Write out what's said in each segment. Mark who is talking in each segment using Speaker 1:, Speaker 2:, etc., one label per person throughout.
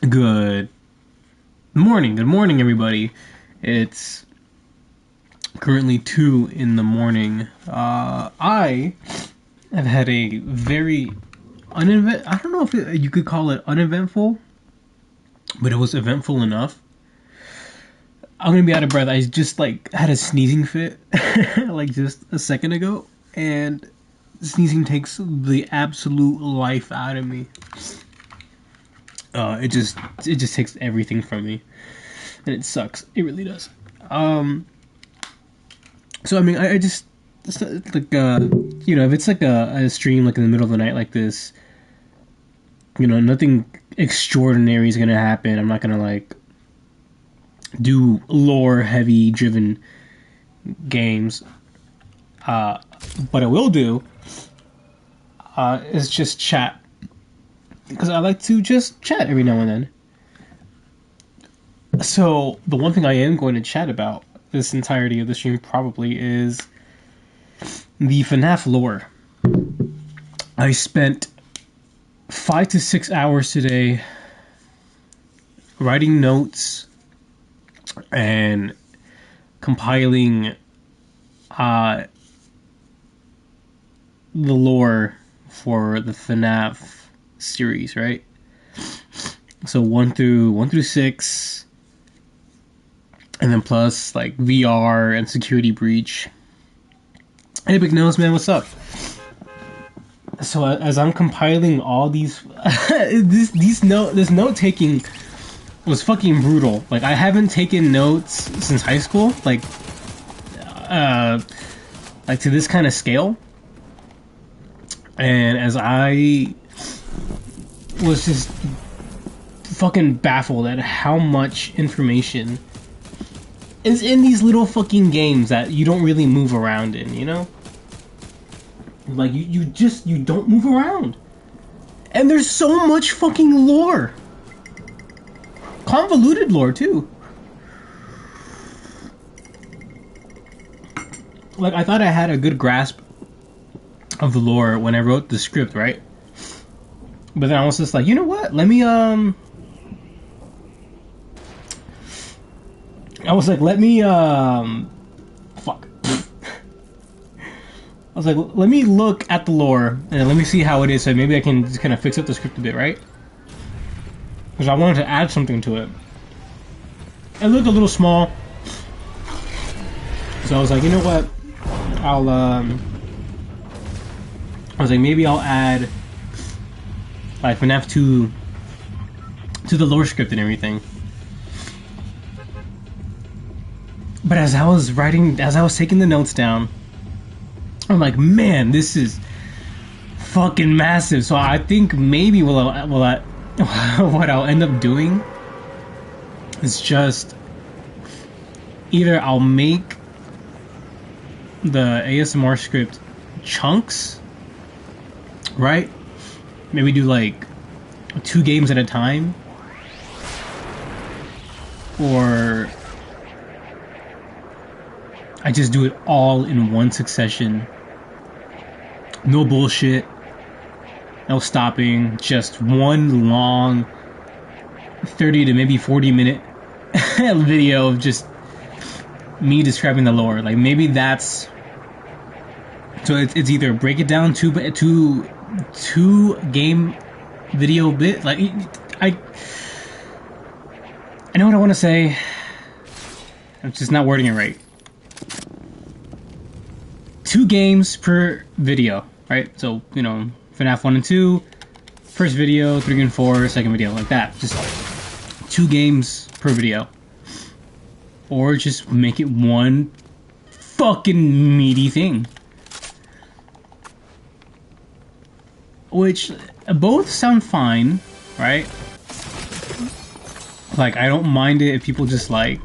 Speaker 1: Good good morning, everybody. It's currently 2 in the morning. I have had a very I don't know if you could call it uneventful, but it was eventful enough. I'm gonna be out of breath. I just had a sneezing fit, like just a second ago, and sneezing takes the absolute life out of me. It just takes everything from me, and it sucks. It really does. Um, so I mean, I just if it's like a stream like in the middle of the night like this, nothing extraordinary is gonna happen. I'm not gonna do lore heavy driven games. But I will do is just chat because I like to just chat every now and then. So the one thing I am going to chat about this entirety of the stream probably is the FNAF lore. I spent 5 to 6 hours today writing notes and compiling the lore for the FNAF series, right? So one through six, and then plus like VR and Security Breach. Hey, Big Nose Man, what's up? So as I'm compiling all these, this note taking was fucking brutal. Like I haven't taken notes since high school, like to this kind of scale. And as I was just fucking baffled at how much information is in these little fucking games that you don't really move around in, you know? Like you don't move around. And there's so much fucking lore. Convoluted lore too. Like I thought I had a good grasp of the lore when I wrote the script, right? But then I was just like, you know what? Let me fuck. I was like, let me look at the lore and let me see how it is, so maybe I can just kind of fix up the script a bit, right? Because I wanted to add something to it. It looked a little small, so I was like, you know what? I was like, maybe I'll add like FNAF 2 to the lore script and everything. But as I was taking the notes down, I'm like, man, this is fucking massive. So I think maybe what I'll end up doing is just either I'll make the ASMR script chunks, right? Maybe do like 2 games at a time, or I just do it all in one succession. No bullshit. No stopping. Just one long 30 to maybe 40-minute video of just me describing the lore. Like maybe that's... So it's either break it down two game video bit. Like I know what I want to say. I'm just not wording it right. 2 games per video, right? So, FNAF 1 and 2, first video, 3 and 4, second video, like that. Just 2 games per video. Or just make it one fucking meaty thing. Which, both sound fine, right? Like, I don't mind it if people just I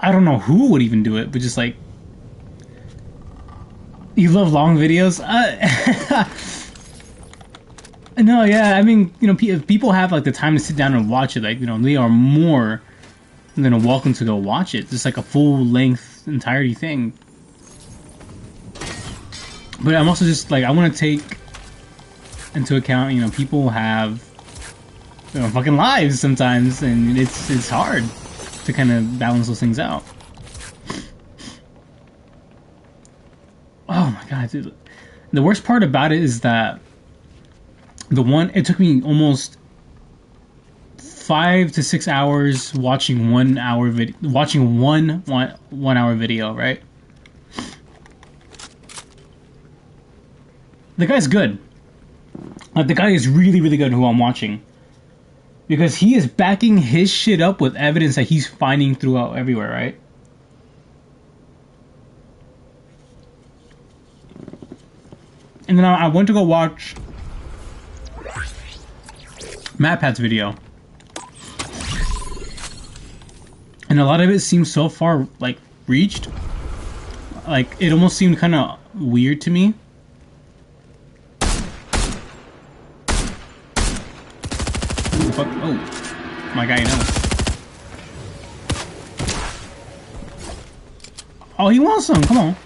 Speaker 1: don't know who would even do it, but just you love long videos? No, yeah, I mean, if people have the time to sit down and watch it, they are more than welcome to go watch it. Just a full length entirety thing. But I'm also just I want to take into account, people have
Speaker 2: fucking lives sometimes, and it's hard to kind of balance those things out. Oh my god, dude. The worst part about it is that it took me almost 5 to 6 hours watching 1 hour video, watching one hour video, right? The guy's good. Like, the guy is really, really good who I'm watching. Because he is backing his shit up with evidence that he's finding throughout everywhere, right? And then I went to go watch MatPat's video. And a lot of it seems so far, like, reached. Like, it almost seemed kind of weird to me. Fuck. Oh, my guy knows. Oh, he wants some. Come on.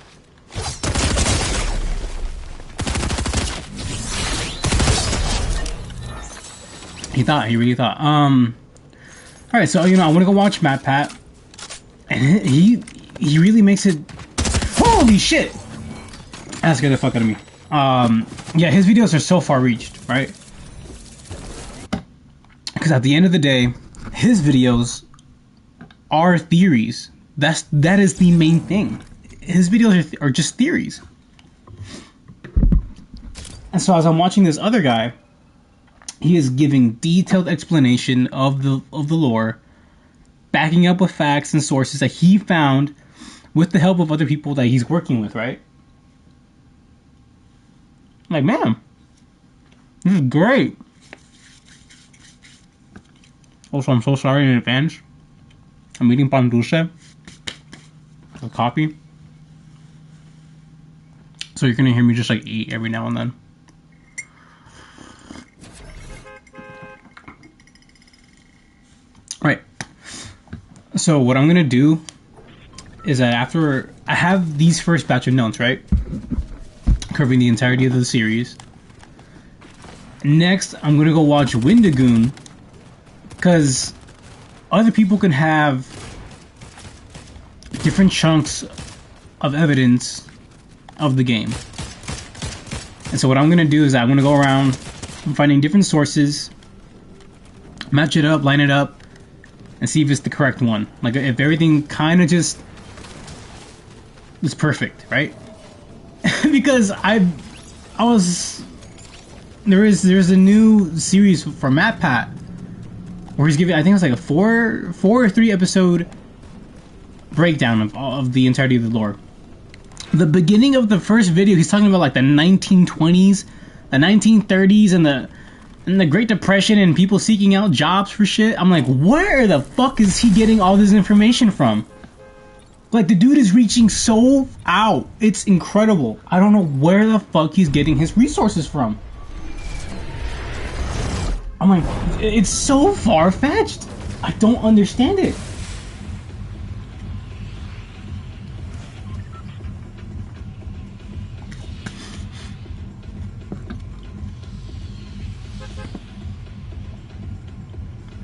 Speaker 2: He really thought. Alright, so, I want to go watch MatPat. And he really makes it... Holy shit! That scared the fuck out of me. Yeah, his videos are so far reached, right? Because at the end of the day, his videos are theories. That is the main thing. His videos are just theories. And so as I'm watching this other guy, he is giving detailed explanation of the lore, backing up with facts and sources that he found with the help of other people that he's working with, right? Like, man, this is great. Also, I'm so sorry in advance. I'm eating pan dulce with coffee. So you're gonna hear me just like eat every now and then. Right. So what I'm gonna do is that after I have these first batch of notes, right, covering the entirety of the series. Next, I'm gonna go watch Windigoon, because other people can have different chunks of evidence of the game. And so what I'm gonna do is I'm gonna go around finding different sources, match it up, line it up, and see if it's the correct one. Like, if everything kind of just is perfect, right? Because there's a new series for MatPat where he's giving, I think it was like a four or 3 episode breakdown of the entirety of the lore. The beginning of the first video, he's talking about like the 1920s, the 1930s, and the Great Depression and people seeking out jobs for shit. I'm like, where the fuck is he getting all this information from? Like, the dude is reaching so out. It's incredible. I don't know where the fuck he's getting his resources from. I'm like, it's so far-fetched. I don't understand it.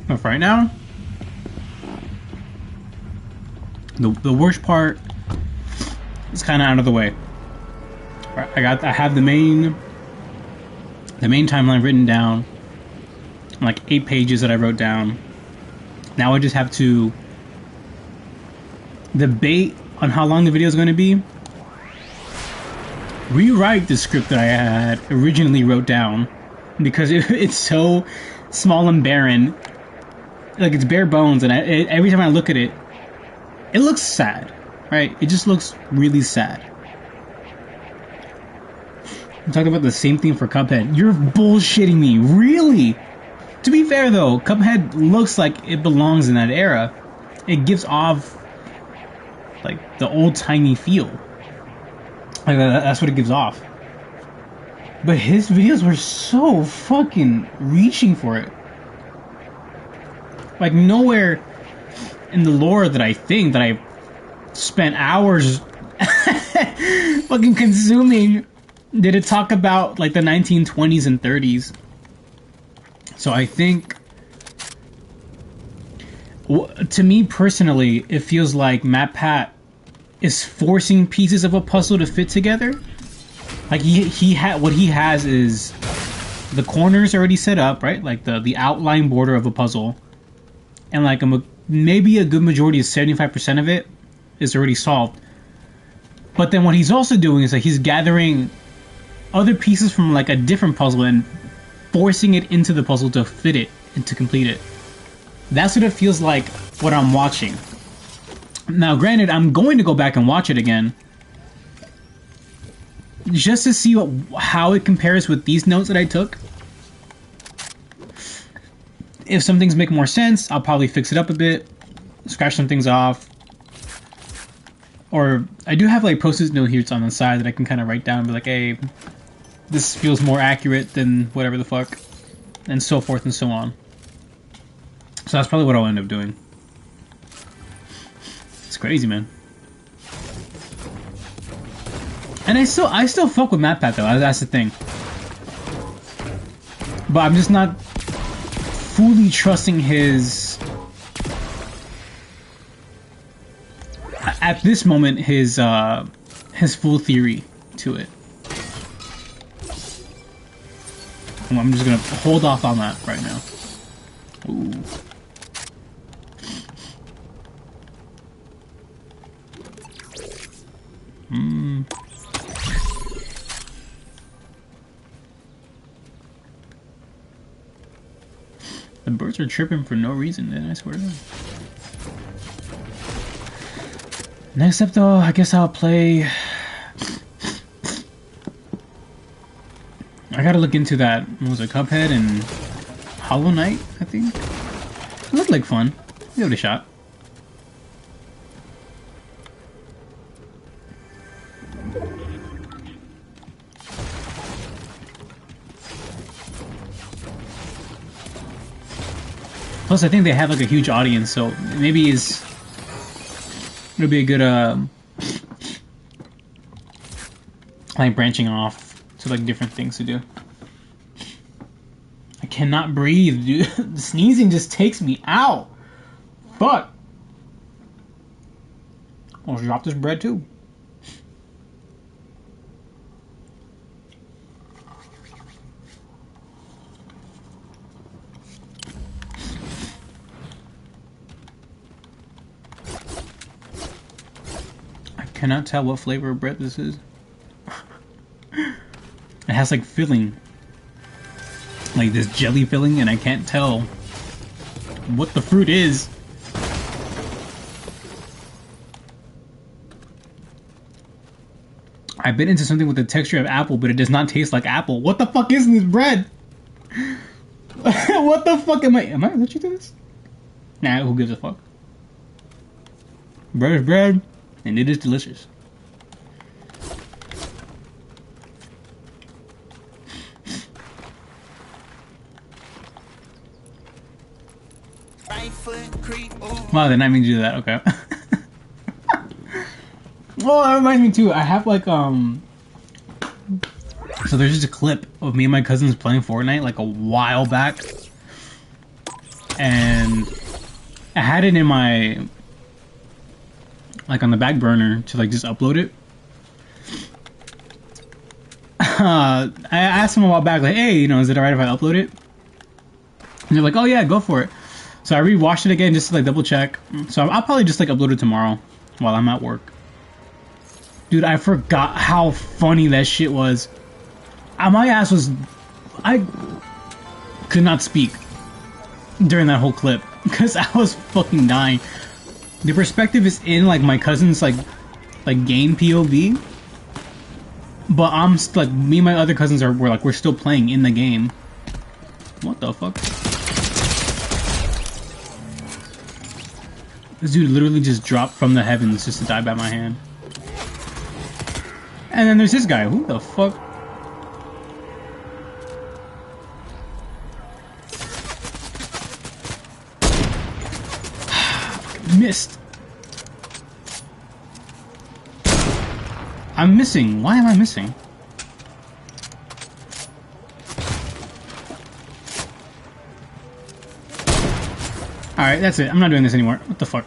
Speaker 2: But right now, the worst part is kind of out of the way. I have the main timeline written down, like 8 pages that I wrote down. Now I just have to debate on how long the video is going to be, rewrite the script that I had originally wrote down, because it's so small and barren. Like, it's bare bones, and every time I look at it, it looks sad, right? It just looks really sad. I'm talking about the same thing for Cuphead. You're bullshitting me, really? To be fair, though, Cuphead looks like it belongs in that era. It gives off, like, the old-timey feel. Like, that's what it gives off. But his videos were so fucking reaching for it. Like, nowhere in the lore that I spent hours fucking consuming did it talk about, like, the 1920s and 30s. So I think To me personally, it feels like MatPat is forcing pieces of a puzzle to fit together. Like what he has is the corners already set up, right? Like the outline border of a puzzle, and like maybe a good majority of 75% of it is already solved. But then what he's also doing is like he's gathering other pieces from like a different puzzle and forcing it into the puzzle to fit it and to complete it. That's what it feels like what I'm watching. Now, granted, I'm going to go back and watch it again just to see how it compares with these notes that I took. If some things make more sense, I'll probably fix it up a bit, scratch some things off. Or I do have like post-it note here on the side that I can kind of write down and be like, hey, this feels more accurate than whatever the fuck, and so forth and so on. So that's probably what I'll end up doing. It's crazy, man. And I still fuck with MatPat though. That's the thing. But I'm just not fully trusting his. At this moment, his full theory to it. I'm just gonna hold off on that right now. Ooh. The birds are chirping for no reason, then I swear to God. Next up, though, I guess I'll play. I gotta look into that. What was it, Cuphead and Hollow Knight? I think it looked like fun. Give it a shot. Plus, I think they have like a huge audience, so maybe it'll be a good like branching off to like different things to do. I cannot breathe, dude. Sneezing just takes me out. Fuck. Almost dropped this bread too. Cannot tell what flavor of bread this is. It has like filling, like this jelly filling, and I can't tell what the fruit is. I bit into something with the texture of apple, but it does not taste like apple. What the fuck is this bread? What the fuck am I let you do this? Nah, who gives a fuck? Bread is bread. And it is delicious. Wow, they didn't mean to do that. Okay. Well, that reminds me too. I have like so there's just a clip of me and my cousins playing Fortnite like a while back, and I had it in my like on the back burner to like just upload it. I asked them a while back, like, hey, you know, is it alright if I upload it? And they're like, oh yeah, go for it. So I rewatched it again just to like double check. So I'll probably just like upload it tomorrow while I'm at work. Dude, I forgot how funny that shit was. My ass was... I could not speak during that whole clip because I was fucking dying. The perspective is in like my cousin's like game POV, but I'm like me and my other cousins we're still playing in the game. What the fuck? This dude literally just dropped from the heavens just to die by my hand. And then there's this guy. Who the fuck? Missed. I'm missing. Why am I missing? Alright, that's it. I'm not doing this anymore. What the fuck?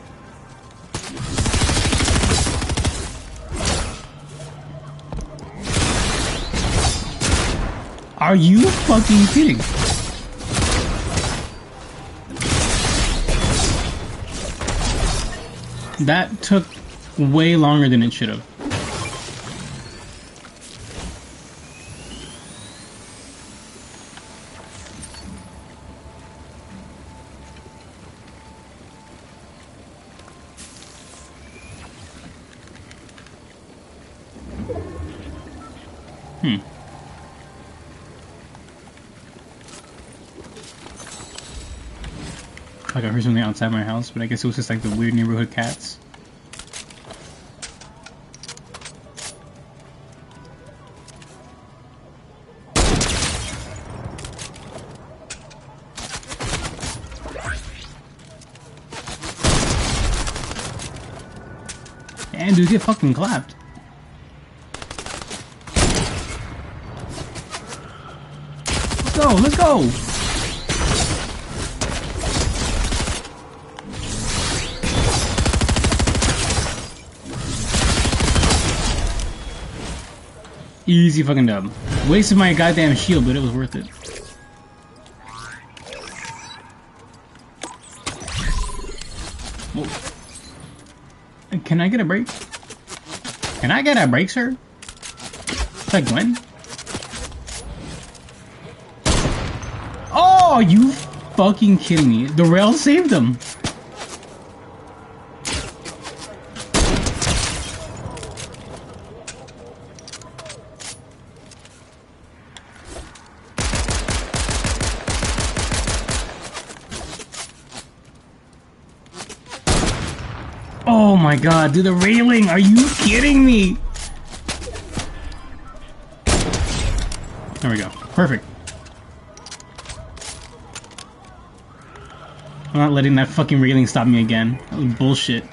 Speaker 2: Are you fucking kidding? That took way longer than it should have. Like I heard something outside my house, but I guess it was just like the weird neighborhood cats. And dude, get fucking clapped. Let's go, let's go! Easy fucking dub. Wasted my goddamn shield, but it was worth it. Whoa. Can I get a break? Can I get a break, sir? Is that Gwen? Oh, you fucking kidding me. The rail saved him. Oh my god, dude, the railing! Are you kidding me? There we go. Perfect. I'm not letting that fucking railing stop me again. That was bullshit.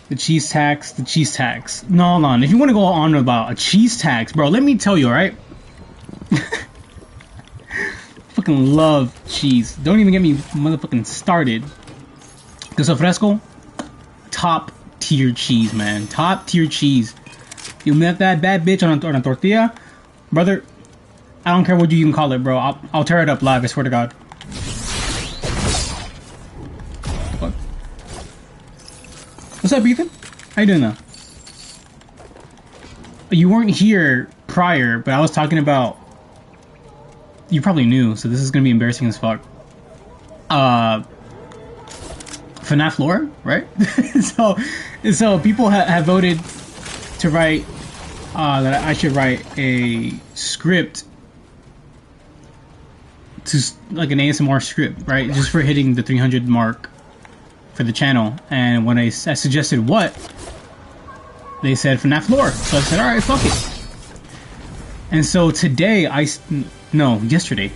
Speaker 2: The cheese tax, the cheese tax. No, hold on. If you want to go on about a cheese tax, bro, let me tell you, alright? Fucking love cheese. Don't even get me motherfucking started. Queso fresco, top tier cheese, man. Top tier cheese. You met that bad bitch on a tortilla, brother. I don't care what you even call it, bro. I'll tear it up live. I swear to God. What? What's up, Ethan? How you doing though? You weren't here prior, but I was talking about. You probably knew, so this is gonna be embarrassing as fuck. FNAF lore, right? so people have voted to write that I should write a script to like an ASMR script, right? Just for hitting the 300 mark for the channel. And when I suggested what, they said FNAF lore. So I said, all right, fuck it. And so today yesterday,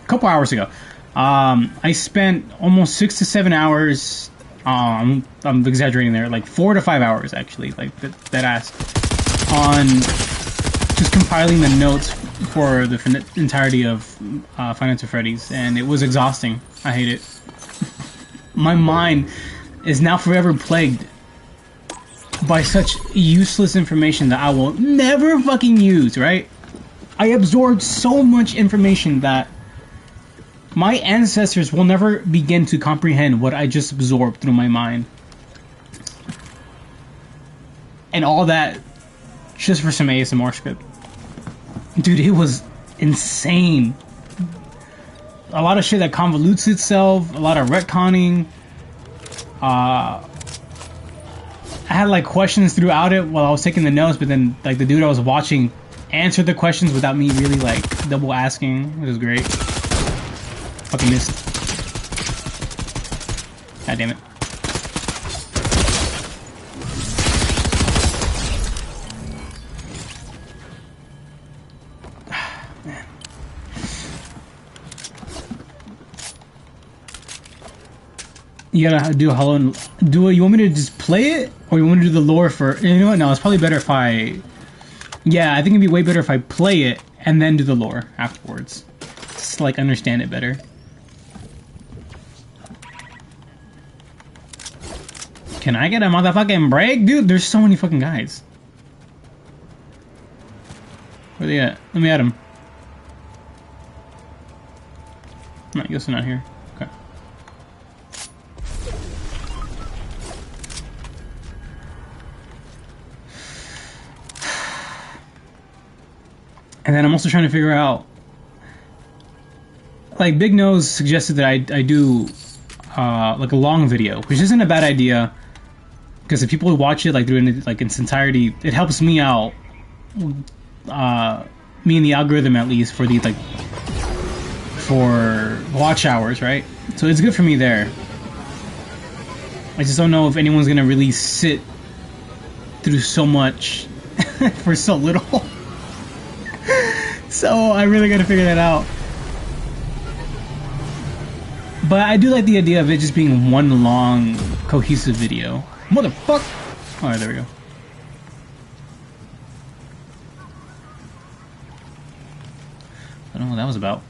Speaker 2: a couple hours ago, I spent almost 6 to 7 hours. I'm exaggerating there, like 4 to 5 hours actually, like that ass, on just compiling the notes for the entirety of Five Nights at Freddy's, and it was exhausting. I hate it. My mind is now forever plagued by such useless information that I will never fucking use, right? I absorbed so much information that my ancestors will never begin to comprehend what I just absorbed through my mind. And all that just for some ASMR script. Dude, it was insane. A lot of shit that convolutes itself, a lot of retconning. I had like questions throughout it while I was taking the notes, but then like the dude I was watching answered the questions without me really like double asking, which was great. Fucking missed. God damn it. Man. You gotta do a hollow. You want me to just play it, or you want to do the lore for? You know what? No, it's probably better if I. Yeah, I think it'd be way better if I play it, and then do the lore afterwards. Just like understand it better. Can I get a motherfucking break? Dude, there's so many fucking guys. Where they at? Let me at them. No, I guess they're not here. Okay. And then I'm also trying to figure out, like, Big Nose suggested that I do like a long video, which isn't a bad idea, because if people watch it like through like its entirety, it helps me out, me and the algorithm at least, for the like for watch hours, right? So it's good for me there. I just don't know if anyone's gonna really sit through so much for so little. So I really gotta figure that out. But I do like the idea of it just being one long, cohesive video. Motherfuck! Alright, there we go. I don't know what that was about.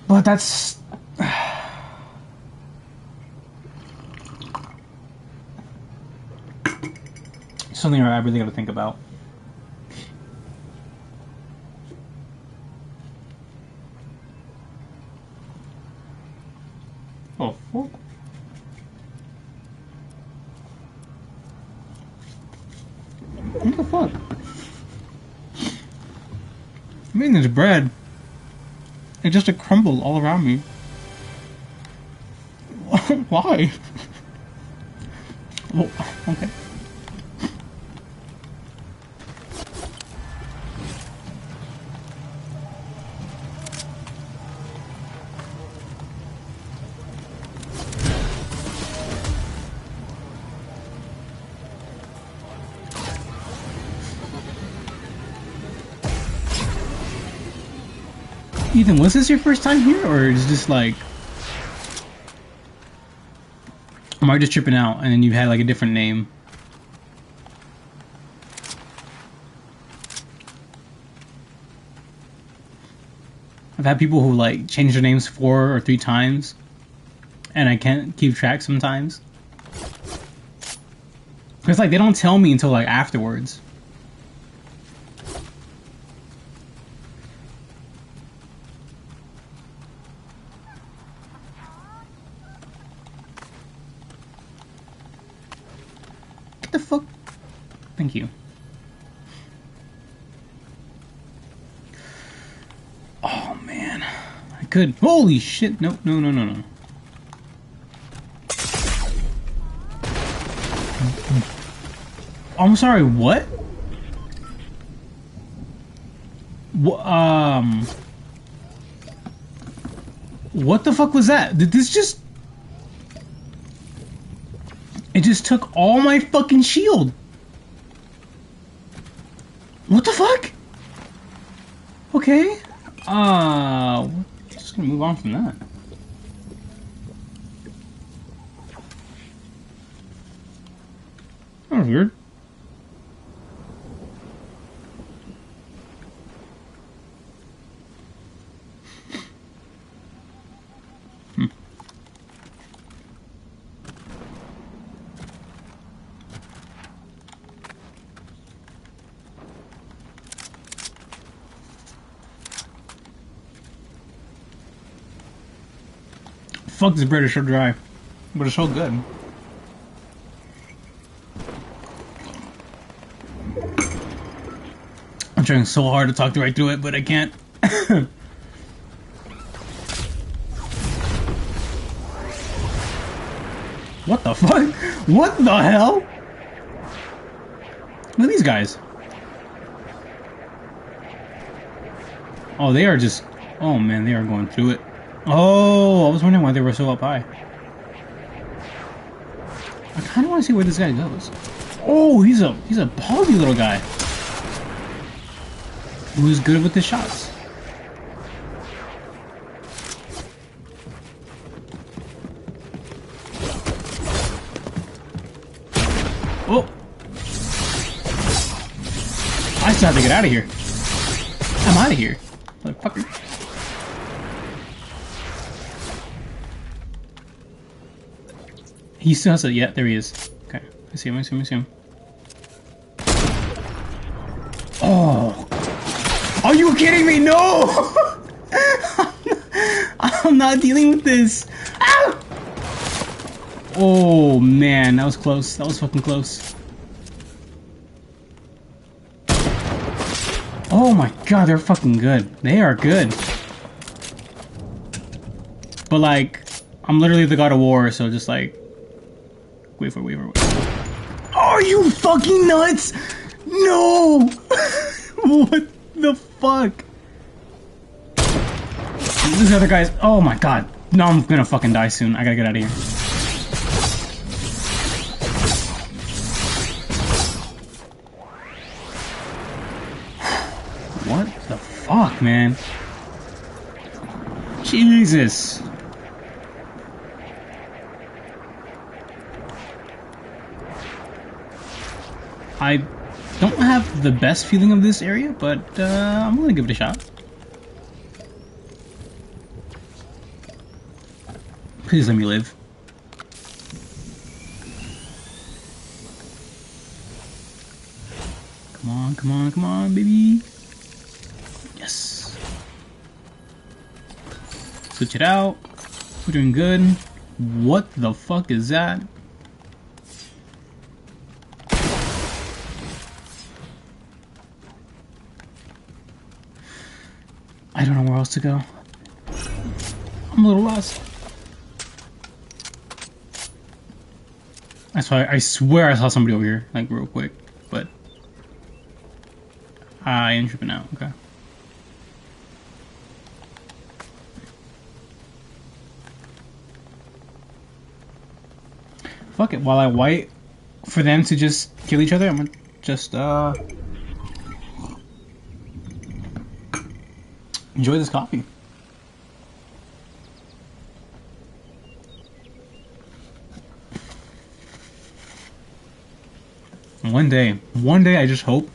Speaker 2: But that's... something I really gotta think about. Oh, fuck. What the fuck? I mean, there's bread. It just crumbled all around me. Why? Oh, okay. Ethan, was this your first time here, or is this like... Am I just tripping out and then you had like a different name? I've had people who like change their names 4 or 3 times, and I can't keep track sometimes. Because like they don't tell me until like afterwards. What the fuck? Thank you. Oh man, I could. Holy shit! No, no, no, no, no. I'm sorry. What? What the fuck was that? Did this just... It just took all my fucking shield. What the fuck? Okay. Just gonna move on from that. That was weird. Fuck, this bread is so dry, but it's so good. I'm trying so hard to talk right through it, but I can't. What the fuck? What the hell? Look at these guys. Oh, they are just... Oh man, they are going through it. Oh, I was wondering why they were so up high. I kind of want to see where this guy goes. Oh, he's a ballsy little guy who's good with the shots. Oh! I still have to get out of here. I'm out of here. Motherfucker. He still has a... Yeah, there he is. Okay. I see him, I see him, I see him. Oh! Are you kidding me? No! I'm not dealing with this. Ow! Oh, man. That was close. That was fucking close. Oh my god, they're fucking good. They are good. But like, I'm literally the god of war, so just like... Wait for it, wait for it. Are you fucking nuts? No! What the fuck? These other guys... Oh my god. No, I'm gonna fucking die soon. I gotta get out of here. What the fuck, man? Jesus. I don't have the best feeling of this area, but I'm gonna give it a shot. Please let me live. Come on, come on, come on, baby. Yes. Switch it out. We're doing good. What the fuck is that? I don't know where else to go. I'm a little lost. That's why I swear I saw somebody over here, like real quick, but I am tripping out. Okay. Fuck it. While I wait for them to just kill each other, I'm gonna just enjoy this coffee. One day I just hope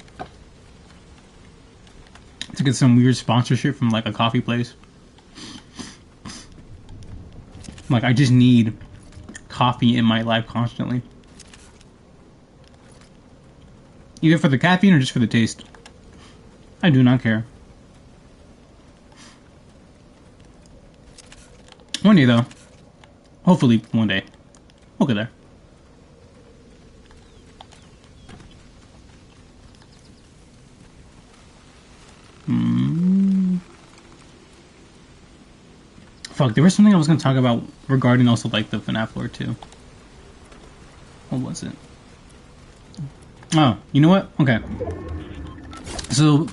Speaker 2: to get some weird sponsorship from like a coffee place. Like I just need coffee in my life constantly. Either for the caffeine or just for the taste. I do not care. One day though. Hopefully one day. We'll get there. Fuck, there was something I was gonna talk about regarding also like the FNAF lore too. What was it? Oh, you know what? Okay. So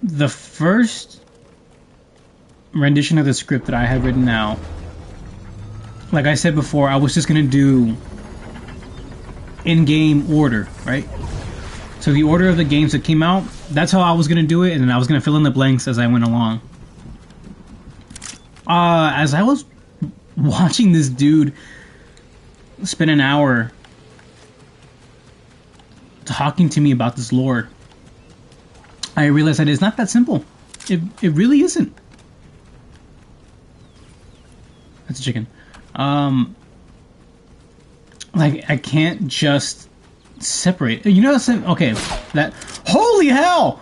Speaker 2: the first rendition of the script that I had written out, like I said before, I was just gonna do in-game order, right? So the order of the games that came out, that's how I was gonna do it, and then I was gonna fill in the blanks as I went along. As I was watching this dude spend an hour talking to me about this lore, I realized that it's not that simple. It really isn't. That's a chicken. Like I can't just separate. You know, okay, that. Holy hell!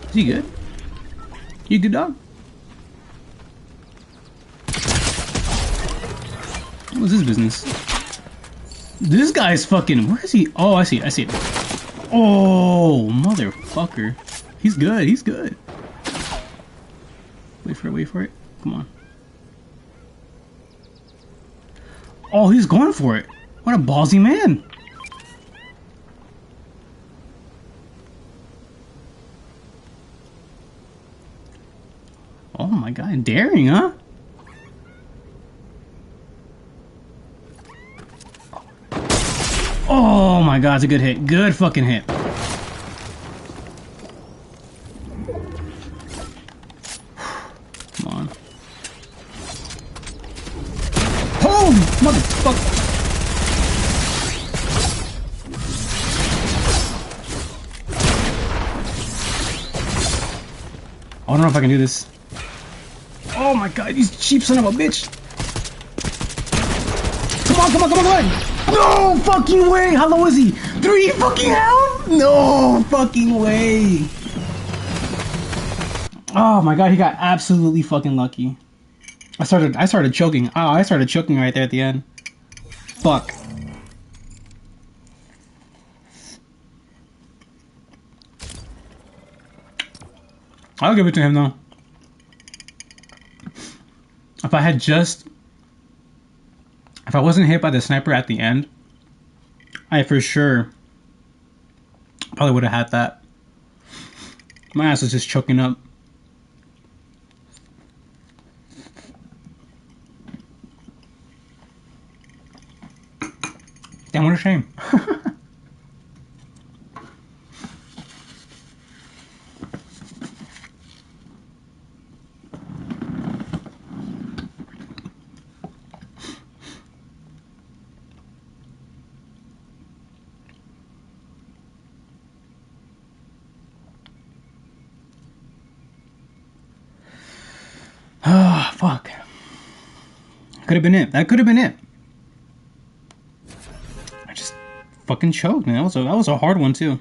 Speaker 2: Is he good? You good, dog? What's his business? This guy's fucking... Where is he? Oh, I see it. I see it. Oh, motherfucker. He's good. He's good. Wait for it. Wait for it. Come on. Oh, he's going for it. What a ballsy man. Oh my god, daring, huh? Oh my god, it's a good hit. Good fucking hit. I don't know if I can do this. Oh my god, you cheap son of a bitch. Come on, come on, come on, come on. No fucking way. How low is he? 3 fucking health? No fucking way. Oh my god, he got absolutely fucking lucky. I started choking. Oh, I started choking right there at the end. Fuck. I'll give it to him though. If I wasn't hit by the sniper at the end, I for sure probably would have had that. My ass was just choking up. Damn, what a shame. Ah, fuck. Could have been it. That could have been it. I just fucking choked, man. That was a hard one too.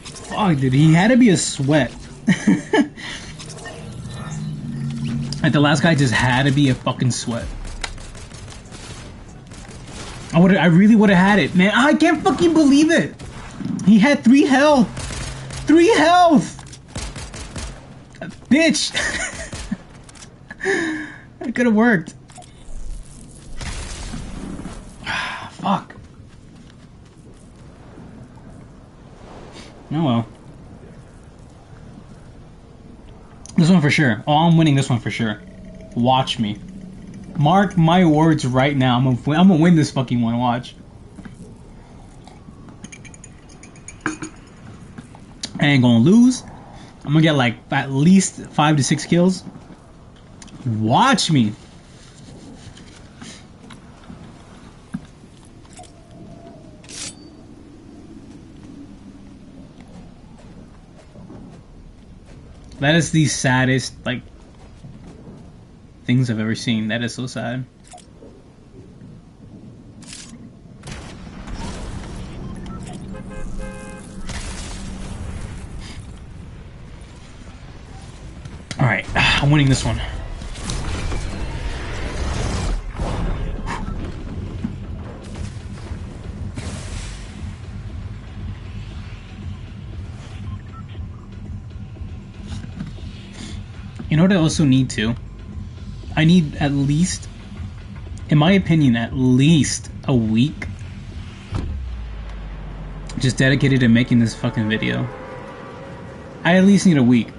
Speaker 2: Fuck, dude. He had to be a sweat. Like the last guy just had to be a fucking sweat. I really would have had it, man. I can't fucking believe it. He had 3 health. 3 health. Bitch. That could have worked. Fuck. Oh well. This one for sure. Oh, I'm winning this one for sure. Watch me. Mark my words right now. I'm gonna win this fucking one. Watch. I ain't gonna lose. I'm gonna get like at least 5 to 6 kills. Watch me. That is the saddest, like, things I've ever seen. That is so sad. Alright, I'm winning this one. You know what I also need to? I need at least, in my opinion, at least a week just dedicated to making this fucking video. I at least need a week.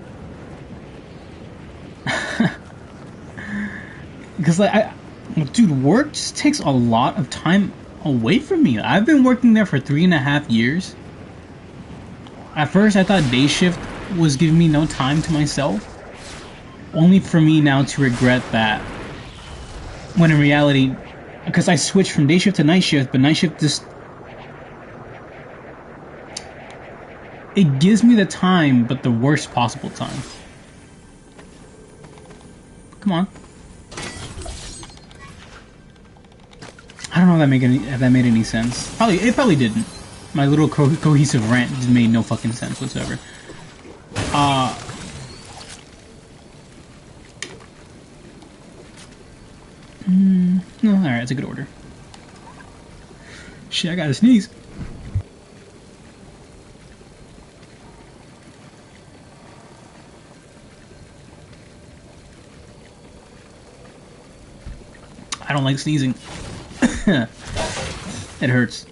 Speaker 2: Because like dude, work just takes a lot of time away from me. I've been working there for 3.5 years. At first I thought day shift was giving me no time to myself, only for me now to regret that, when in reality, because I switched from day shift to night shift, but night shift just, it gives me the time, but the worst possible time. Come on. I don't know if that made any sense. It probably didn't. My little cohesive rant just made no fucking sense whatsoever. No, alright, it's a good order. Shit, I gotta sneeze. I don't like sneezing. It hurts.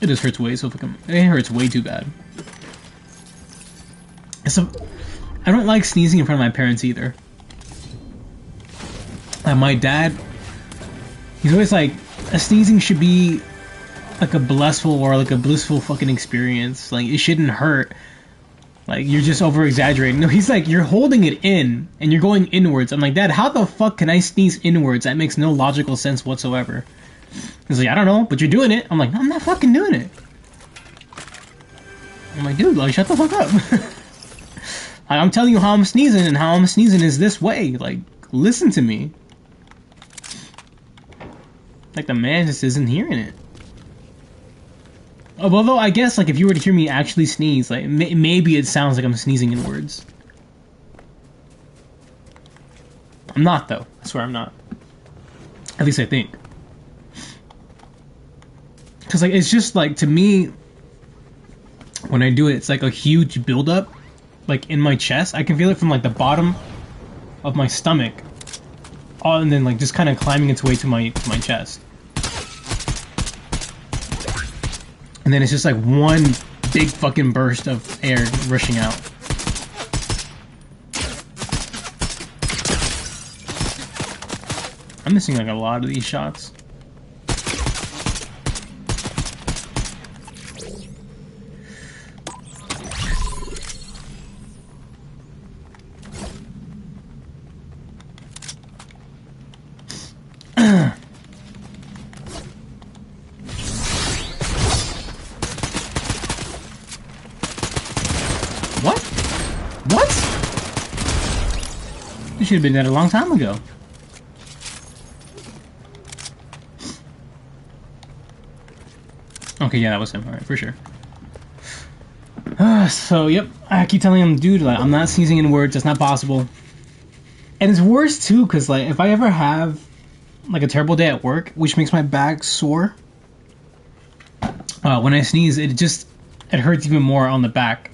Speaker 2: It just hurts way so fucking. It hurts way too bad. I don't like sneezing in front of my parents either. Like my dad, he's always like, a sneezing should be like a blissful fucking experience. Like it shouldn't hurt. Like you're just over exaggerating. No, he's like, you're holding it in and you're going inwards. I'm like, Dad, how the fuck can I sneeze inwards? That makes no logical sense whatsoever. He's like, I don't know, but you're doing it. I'm like, no, I'm not fucking doing it. I'm like, dude, like, shut the fuck up. Like, I'm telling you how I'm sneezing, and how I'm sneezing is this way. Like, listen to me. Like, the man just isn't hearing it. Although, I guess, like, if you were to hear me actually sneeze, like, maybe it sounds like I'm sneezing in words. I'm not, though. I swear I'm not. At least I think. Because, like, it's just, like, to me, when I do it, it's like a huge buildup, like, in my chest. I can feel it from, like, the bottom of my stomach. And then, like, just kind of climbing its way to my chest. And then it's just, like, one big fucking burst of air rushing out. I'm missing, like, a lot of these shots. What? What? You should have been dead a long time ago. Okay, yeah, that was him. Alright, for sure. So, yep. I keep telling him, dude, like, I'm not sneezing in words. That's not possible. And it's worse, too, because, like, if I ever have, like, a terrible day at work, which makes my back sore, when I sneeze, it hurts even more on the back.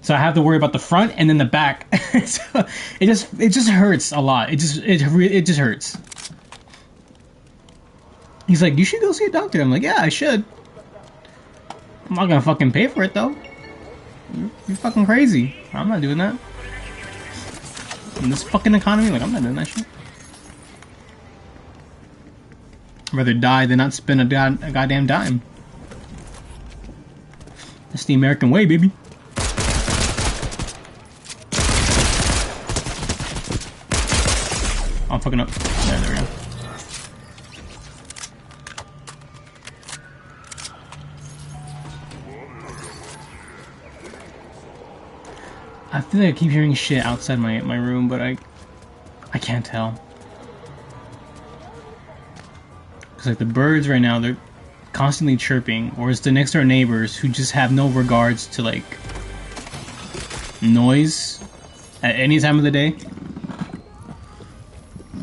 Speaker 2: So I have to worry about the front and then the back. So it just hurts a lot. It just hurts. He's like, you should go see a doctor. I'm like, yeah, I should. I'm not gonna fucking pay for it though. You're fucking crazy. I'm not doing that. In this fucking economy, like, I'm not doing that shit. I'd rather die than not spend a goddamn dime. That's the American way, baby. I'm fucking up. There we go. I feel like I keep hearing shit outside my room, but I can't tell. Cause like the birds right now, they're constantly chirping, or it's the next door neighbors who just have no regards to like noise at any time of the day.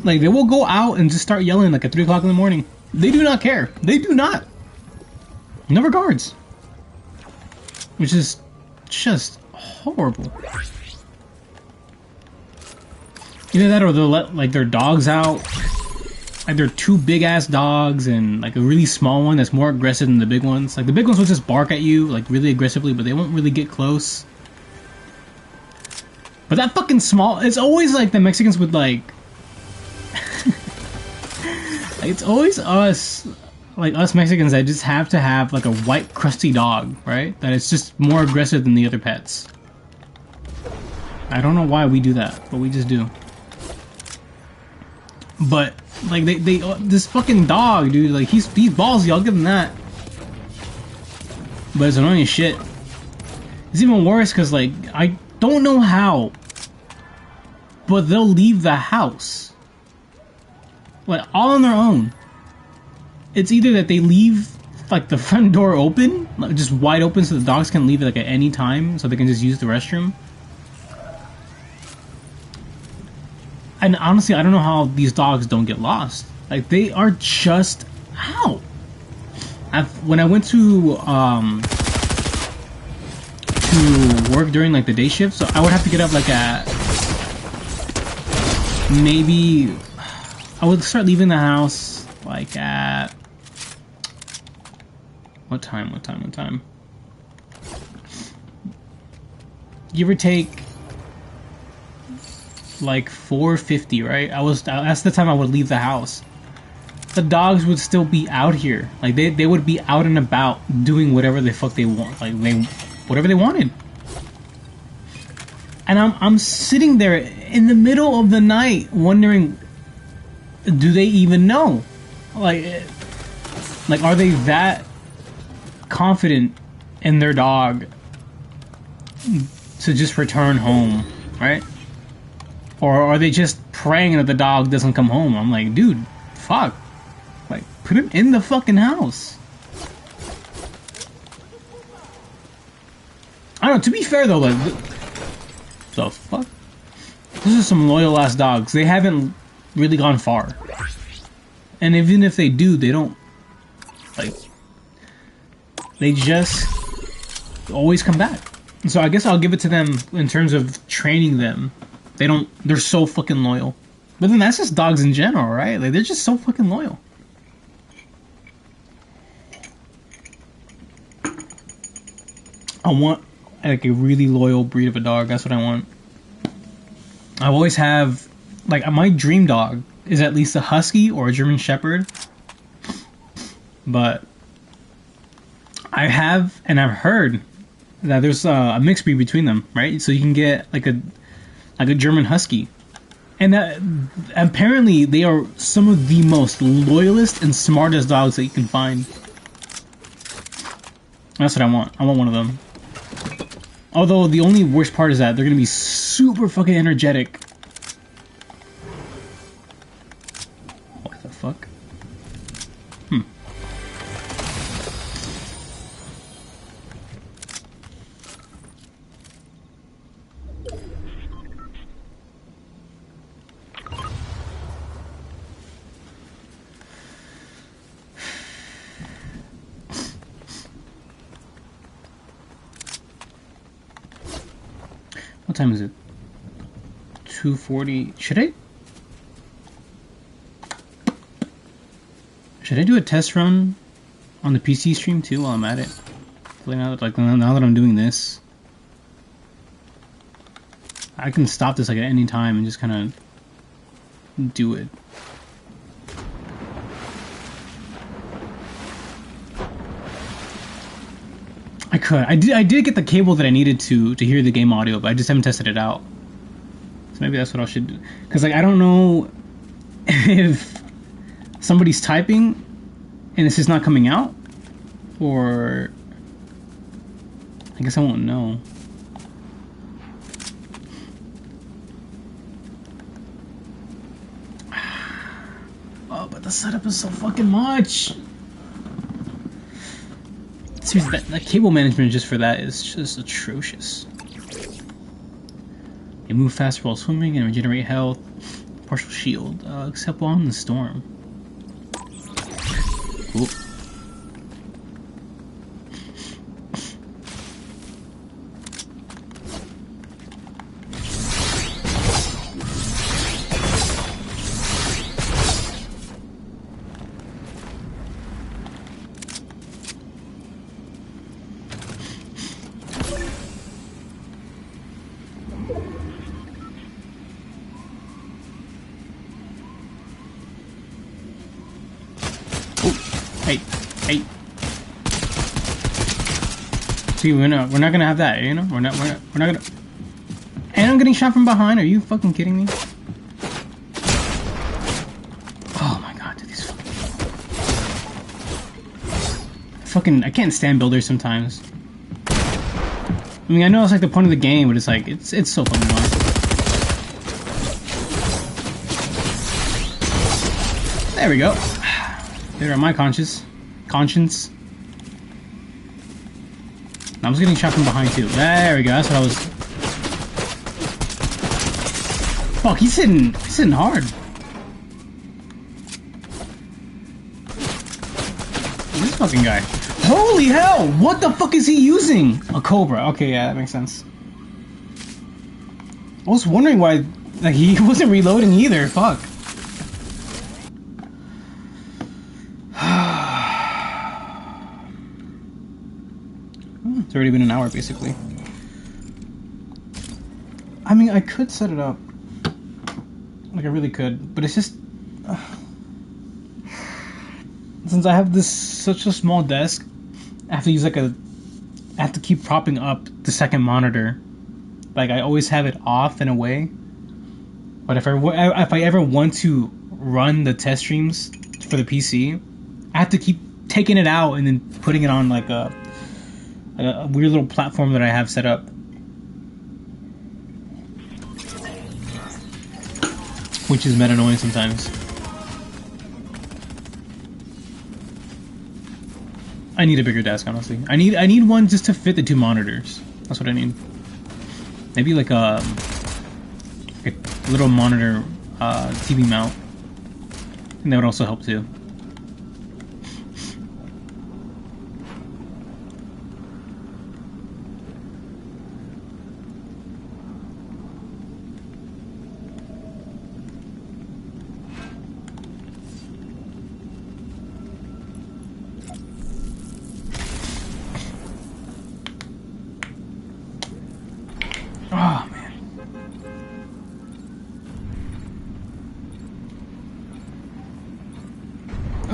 Speaker 2: Like, they will go out and just start yelling like at 3 o'clock in the morning. They do not care. They do not. No regards. Which is just horrible. Either that or they'll let like their dogs out. Like they're 2 big ass dogs and like a really small one that's more aggressive than the big ones. Like the big ones will just bark at you like really aggressively, but they won't really get close. But that fucking small, it's always like the Mexicans with like it's always us, like us Mexicans that just have to have like a white crusty dog, right? That is just more aggressive than the other pets. I don't know why we do that, but we just do. But like they this fucking dog, dude, like he's ballsy, I'll give him that. But it's annoying as shit. It's even worse because like I don't know how, but they'll leave the house. Like, all on their own. It's either that they leave, like, the front door open, like, just wide open so the dogs can leave, like, at any time, so they can just use the restroom. And honestly, I don't know how these dogs don't get lost. Like, they are just out. When I went to work during, like, the day shift, so I would have to get up, like, at maybe... I would start leaving the house like at what time? Give or take like 4:50, right? That's the time I would leave the house. The dogs would still be out here. Like they would be out and about doing whatever the fuck they want. Like whatever they wanted. And I'm sitting there in the middle of the night wondering, do they even know? Like, Like, are they that confident in their dog to just return home, right? Or are they just praying that the dog doesn't come home? I'm like, dude, fuck. Like, put him in the fucking house. I don't know, to be fair though, like, the fuck? Those are some loyal ass dogs. They haven't really gone far. And even if they do, they don't, like, they just always come back. So I guess I'll give it to them in terms of training them. They're so fucking loyal. But then that's just dogs in general, right? Like, they're just so fucking loyal. I want, like, a really loyal breed of a dog. That's what I want. I always have, like, my dream dog is at least a husky or a German shepherd. But I have, and I've heard that there's a mixed breed between them, right? So you can get like a German husky, and that apparently they are some of the most loyalist and smartest dogs that you can find. That's what I want. I want one of them. Although the only worst part is that they're gonna be super fucking energetic. What the fuck? What time is it? 2:40. Should I do a test run on the PC stream too while I'm at it? Like now that I'm doing this, I can stop this like at any time and just kind of do it. I could. I did get the cable that I needed to hear the game audio, but I just haven't tested it out. So maybe that's what I should do. Because, like, I don't know if somebody's typing and it's just not coming out, or I guess I won't know. Oh, but the setup is so fucking much. Seriously, that cable management just for that is just atrocious. You move faster while swimming and regenerate health. Partial shield, except while in the storm. Cool. Hey. See, we're not gonna have that, you know? We're not gonna. And I'm getting shot from behind. Are you fucking kidding me? Oh my god, dude, these fucking. I can't stand builders sometimes. I mean, I know it's like the point of the game, but it's like it's so fucking hard. There we go. There are my conscience. I was getting shot from behind too. There we go. That's what I was. Fuck, he's hitting hard. This fucking guy. Holy hell! What the fuck is he using? A Cobra. Okay, yeah, that makes sense. I was wondering why, like, he wasn't reloading either. Fuck. It's already been an hour, basically. I mean, I could set it up. Like, I really could. But it's just... since I have such a small desk, I have to use, like, I have to keep propping up the second monitor. Like, I always have it off in a way. But if I ever want to run the test streams for the PC, I have to keep taking it out and then putting it on like a weird little platform that I have set up. Which is meta annoying sometimes. I need a bigger desk, honestly. I need one just to fit the 2 monitors. That's what I need. Maybe like a little monitor TV mount. And that would also help too. Oh man.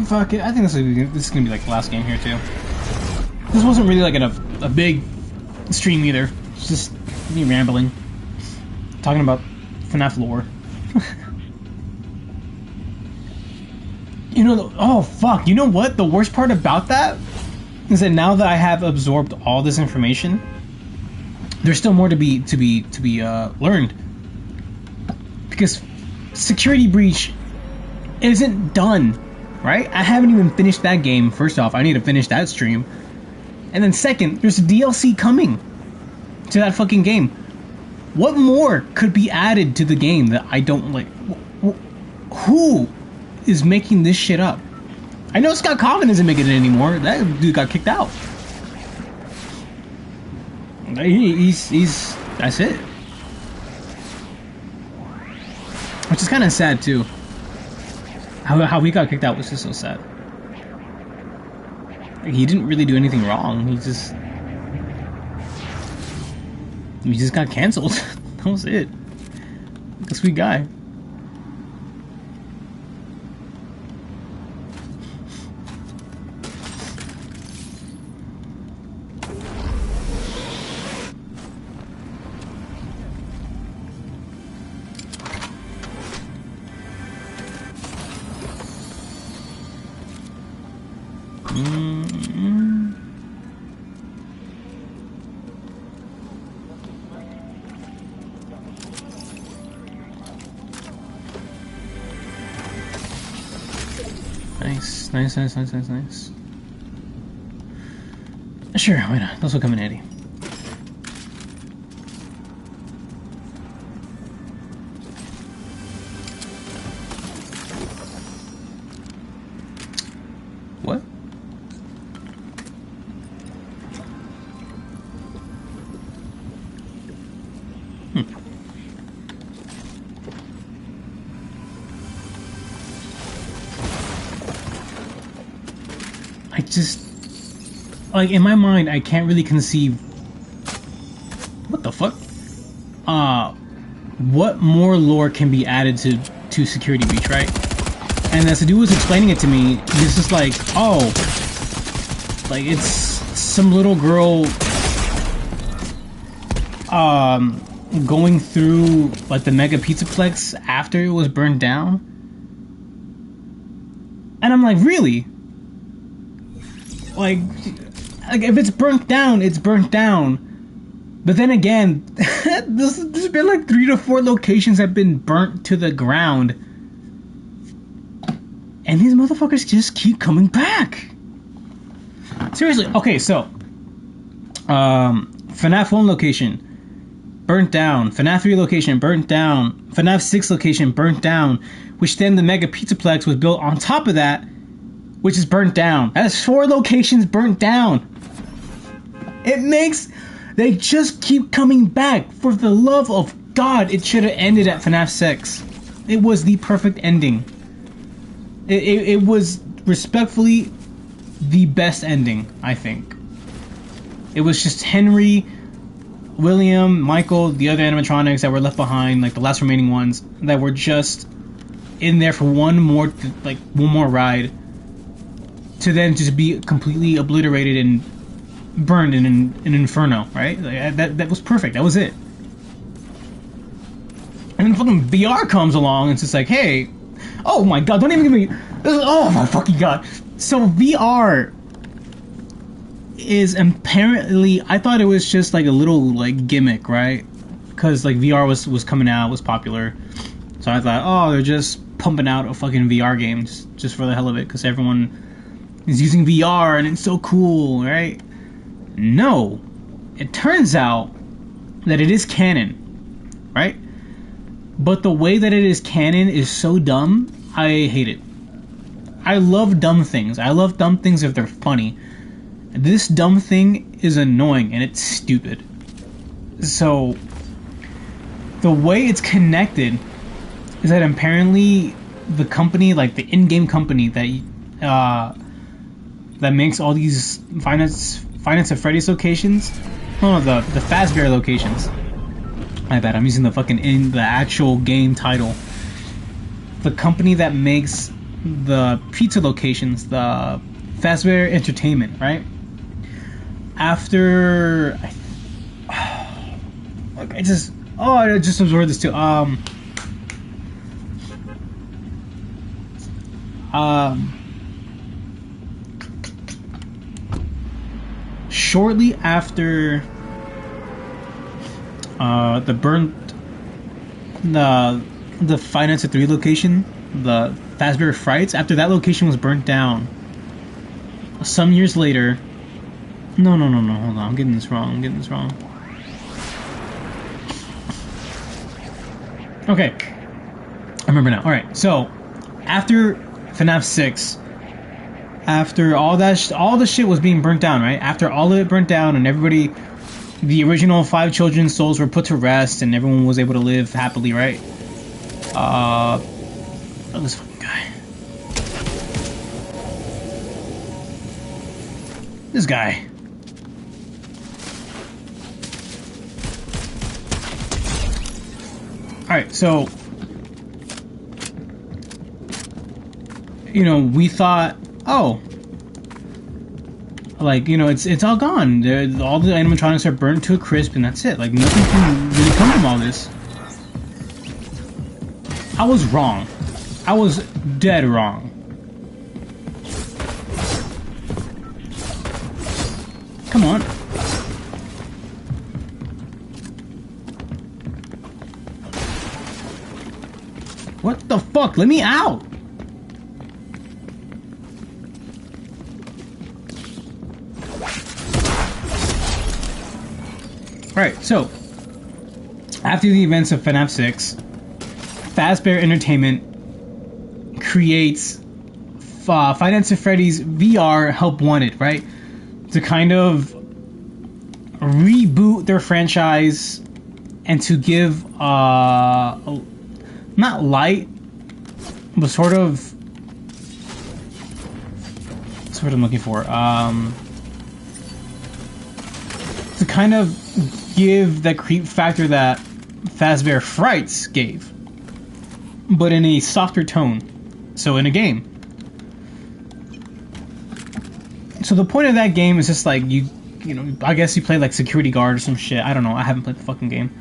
Speaker 2: Fuck it. I think this is gonna be like the last game here too. This wasn't really like a big stream either. It's just me rambling, talking about FNAF lore. You know, oh fuck. You know what? The worst part about that is that now that I have absorbed all this information, there's still more to be learned. Because Security Breach isn't done, right? I haven't even finished that game. First off, I need to finish that stream. And then second, there's a DLC coming to that fucking game. What more could be added to the game that I don't like? Who is making this shit up? I know Scott Cawthon isn't making it anymore. That dude got kicked out. He's that's it. Which is kind of sad too. How he got kicked out was just so sad. Like, he didn't really do anything wrong. He just got canceled. That was it. Like a sweet guy. Nice. Sure, why not? Those will come in handy. What? I just, like, in my mind, I can't really conceive. What the fuck? What more lore can be added to Security Breach, right? And as the dude was explaining it to me, this is like, oh, like it's some little girl, going through like the Mega Pizzaplex after it was burned down, and I'm like, really? Like if it's burnt down, it's burnt down. But then again, there's been like 3 to 4 locations that have been burnt to the ground. And these motherfuckers just keep coming back. Seriously, okay, so FNAF 1 location burnt down, FNAF 3 location burnt down, FNAF 6 location burnt down, which then the Mega Pizzaplex was built on top of that, which is burnt down. That's 4 locations burnt down. They just keep coming back. For the love of God, it should have ended at FNAF 6. It was the perfect ending. It was respectfully the best ending, I think. It was just Henry, William, Michael, the other animatronics that were left behind, like the last remaining ones, that were just in there for one more ride, to then just be completely obliterated and burned in an inferno, right? Like, that was perfect. That was it. And then fucking VR comes along and it's just like, hey, Oh my god, don't even give me... Oh my fucking god. So VR is apparently... I thought it was just like a little like gimmick, right? Because like VR was coming out, was popular. So I thought, oh, they're just pumping out a fucking VR games just for the hell of it, because everyone is using VR and it's so cool, right? No. It turns out that it is canon, right? But the way that it is canon is so dumb, I hate it. I love dumb things. I love dumb things if they're funny. This dumb thing is annoying and it's stupid. So, the way it's connected is that apparently the company, like the in-game company that makes all these Finance of Freddy's locations, no, the Fazbear locations. I bet I'm using the fucking the actual game title. The company that makes the pizza locations, the Fazbear Entertainment, right? After I just absorbed this too. Shortly after the Finance of 3 location, the Fazbear Frights, after that location was burnt down, some years later... No, hold on, I'm getting this wrong. Okay, I remember now. Alright, so, after FNAF 6, after all the shit was being burnt down, right? After all of it burnt down and everybody... The original 5 children's souls were put to rest and everyone was able to live happily, right? Oh, this fucking guy. This guy. Alright, so... You know, we thought, oh... Like, you know, it's all gone. All the animatronics are burnt to a crisp, and that's it. Like, nothing can really come from all this. I was wrong. I was dead wrong. Come on. What the fuck? Let me out! Right, so, after the events of FNAF 6, Fazbear Entertainment creates Finance of Freddy's VR Help Wanted, right? To kind of reboot their franchise and to give, not light, but sort of... That's what I'm looking for. To kind of give that creep factor that Fazbear Frights gave, but in a softer tone, so in a game. So the point of that game is just like, you know, I guess you play like security guard or some shit, I don't know, I haven't played the fucking game.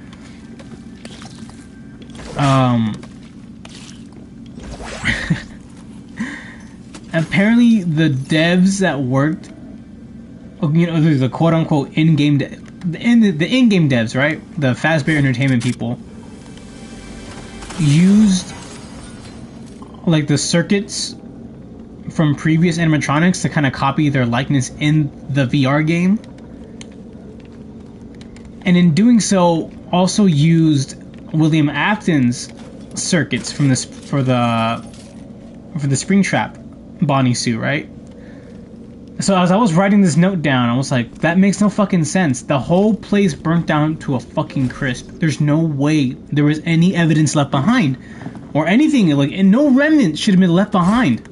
Speaker 2: Apparently the devs that worked, you know, the quote-unquote in-game the in-game devs, right? The Fazbear Entertainment people used like the circuits from previous animatronics to kind of copy their likeness in the VR game, and in doing so, also used William Afton's circuits from this for the Springtrap Bonnie suit, right? So as I was writing this note down, I was like, that makes no fucking sense. The whole place burnt down to a fucking crisp. There's no way there was any evidence left behind. Or anything, like, and no remnant should have been left behind.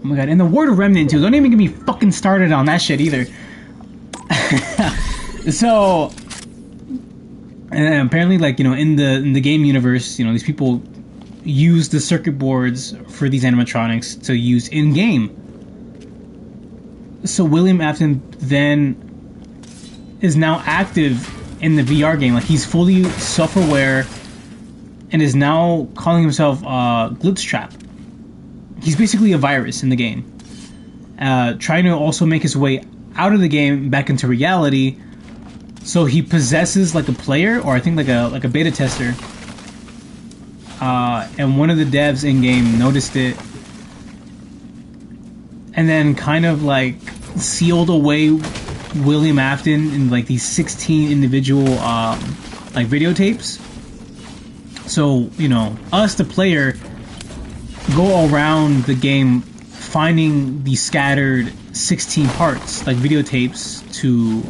Speaker 2: Oh my god, and the word remnant too. Don't even get me fucking started on that shit either. So, and apparently, like, you know, in the game universe, you know, these people use the circuit boards for these animatronics to use in-game. So William Afton then is now active in the VR game. Like, he's fully self-aware and is now calling himself Glitchtrap. He's basically a virus in the game, trying to also make his way out of the game back into reality. So he possesses like a player, or I think like a beta tester. And one of the devs in game noticed it, and then kind of like sealed away William Afton in like these 16 individual like videotapes. So, you know, us, the player, go around the game finding these scattered 16 parts, like videotapes, to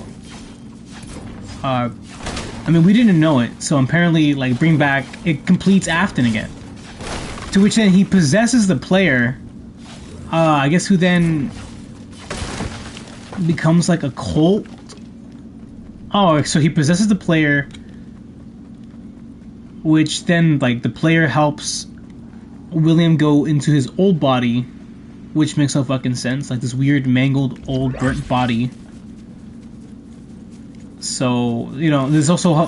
Speaker 2: I mean, we didn't know it, so apparently, like, bring back, it completes Afton again. To which then he possesses the player, I guess, who then becomes like a cult. Oh, so he possesses the player, which then, like, the player helps William go into his old body, which makes no fucking sense, like this weird mangled old burnt body. So, you know, there's also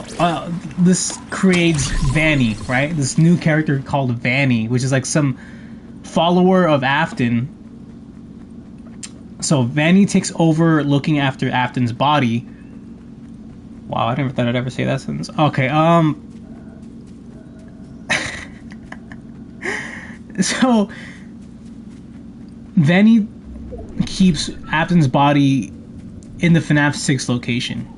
Speaker 2: this creates Vanny, right? This new character called Vanny, which is like some follower of Afton. So Vanny takes over looking after Afton's body. Wow, I never thought I'd ever say that sentence. Okay, so Vanny keeps Afton's body in the FNAF 6 location.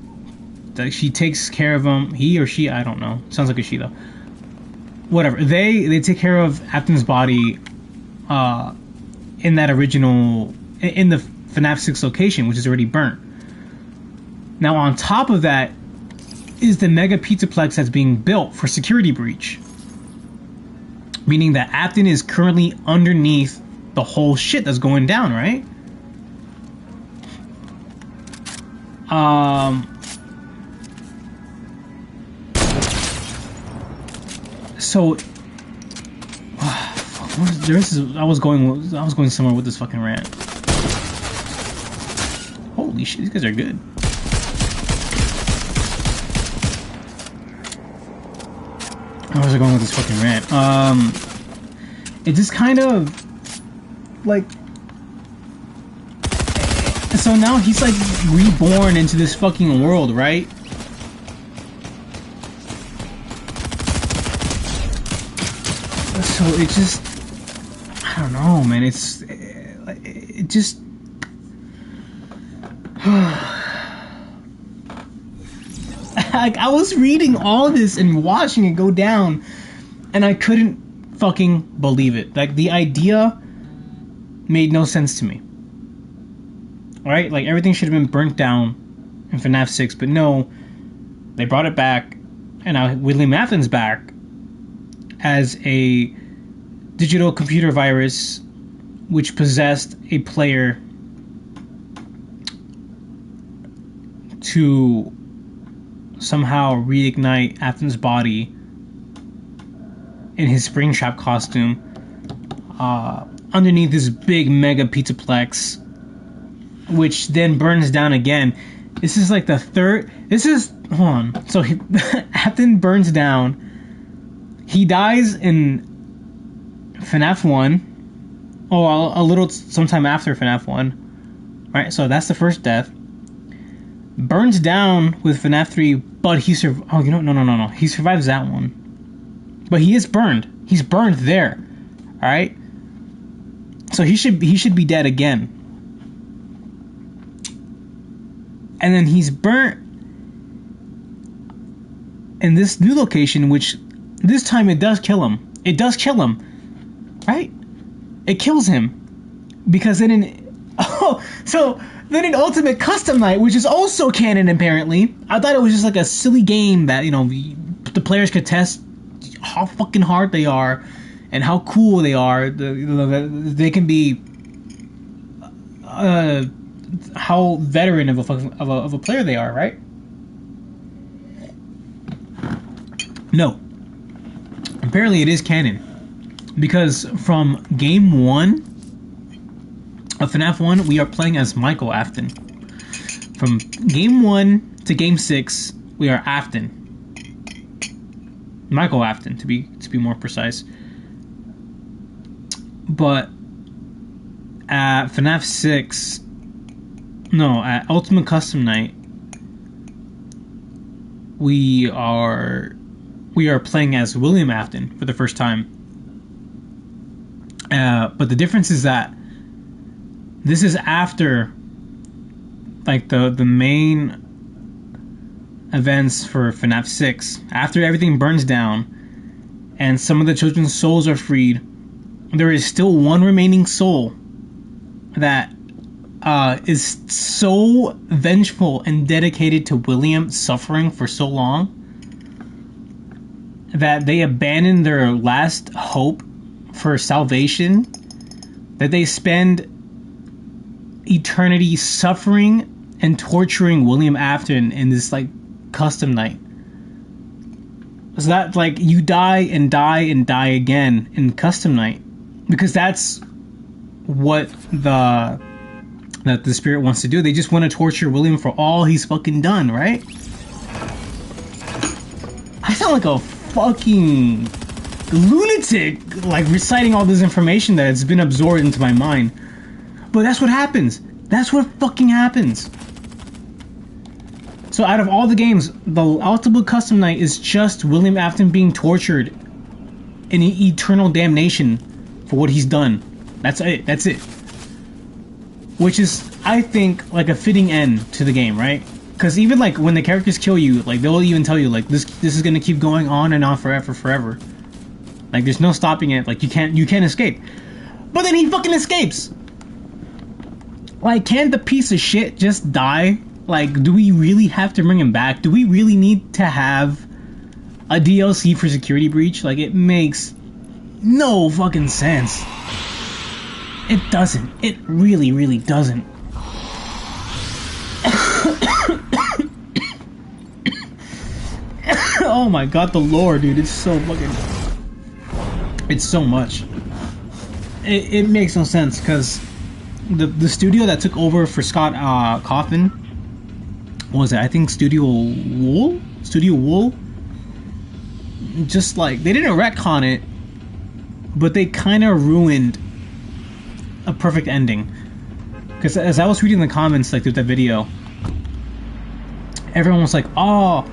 Speaker 2: Like, she takes care of him. He or she, I don't know. Sounds like a she though. Whatever. They take care of Afton's body in that original, in the FNAF 6 location, which is already burnt. Now on top of that is the Mega Pizzaplex that's being built for security breach. Meaning that Afton is currently underneath the whole shit that's going down, right? So, I was going somewhere with this fucking rant. Holy shit, these guys are good. Where was I going with this fucking rant? It just kind of like. So now he's like reborn into this fucking world, right? So it just, I don't know, man. It just. Like, I was reading all this and watching it go down, and I couldn't fucking believe it. Like, the idea made no sense to me. Right? Like, everything should have been burnt down in FNAF 6, but no, they brought it back, and now William Afton's back as a digital computer virus which possessed a player to somehow reignite Afton's body in his Springtrap costume underneath this big mega pizzaplex, which then burns down again. This is like the third. Hold on. So Afton burns down. He dies in FNAF 1. Oh, a little sometime after FNAF 1. Right. So that's the first death. Burns down with FNAF 3, but he survives. Oh, you know, no. He survives that one, but he is burned. He's burned there. All right. So he should be dead again. And then he's burnt in this new location, which this time it does kill him. It does kill him, right? It kills him because then then in Ultimate Custom Night, which is also canon apparently, I thought it was just like a silly game that, you know, the players could test how fucking hard they are and how cool they are. They can be how veteran of a player they are, right? No. Apparently it is canon. Because from game 1 of FNAF 1, we are playing as Michael Afton. From game 1 to game 6, we are Afton. Michael Afton, to be more precise. But at FNAF 6, no, at Ultimate Custom Night, we are playing as William Afton for the first time. But the difference is that this is after, like, the main events for FNAF 6. After everything burns down and some of the children's souls are freed, there is still one remaining soul that is so vengeful and dedicated to William suffering for so long that they abandon their last hope for salvation, that they spend eternity suffering and torturing William Afton in this, like, custom night. So that, like, you die and die and die again in custom night, because that's what the spirit wants to do. They just want to torture William for all he's fucking done, right? I sound like a fucking lunatic, like, reciting all this information that has been absorbed into my mind. But that's what happens. That's what fucking happens. So out of all the games, the Ultimate Custom Night is just William Afton being tortured in eternal damnation for what he's done. That's it. That's it. Which is, I think, like, a fitting end to the game, right? Because even, like, when the characters kill you, like, they'll even tell you, like, this is gonna keep going on and on forever. Like, there's no stopping it. Like, you can't escape. But then he fucking escapes. Like, can't the piece of shit just die? Like, do we really have to bring him back? Do we really need to have a DLC for Security Breach? Like, it makes no fucking sense. It doesn't. It really, really doesn't. Oh my god, the lore, dude. It's so fucking... It's so much. It makes no sense, because the studio that took over for Scott Cawthon, what was it? I think Studio Wool? Just, like, they didn't retcon it, but they kind of ruined a perfect ending. Because as I was reading the comments, like, through that video, everyone was like, oh,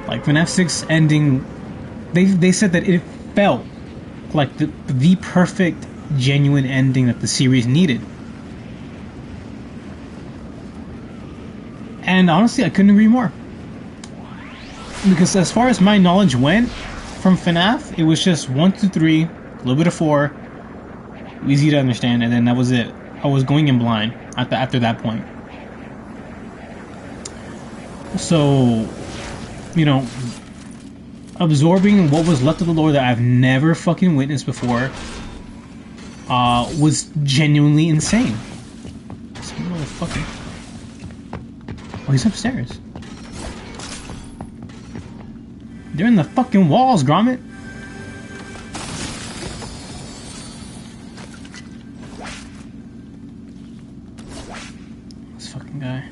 Speaker 2: like, FNAF 6 ending, they said that it felt like the perfect, genuine ending that the series needed. And honestly, I couldn't agree more. Because as far as my knowledge went from FNAF, it was just 1 to 3, a little bit of 4, easy to understand, and then that was it. I was going in blind after that point. So, you know, absorbing what was left of the lore that I've never fucking witnessed before was genuinely insane. This motherfucker. Oh, he's upstairs. They're in the fucking walls, Gromit. This fucking guy.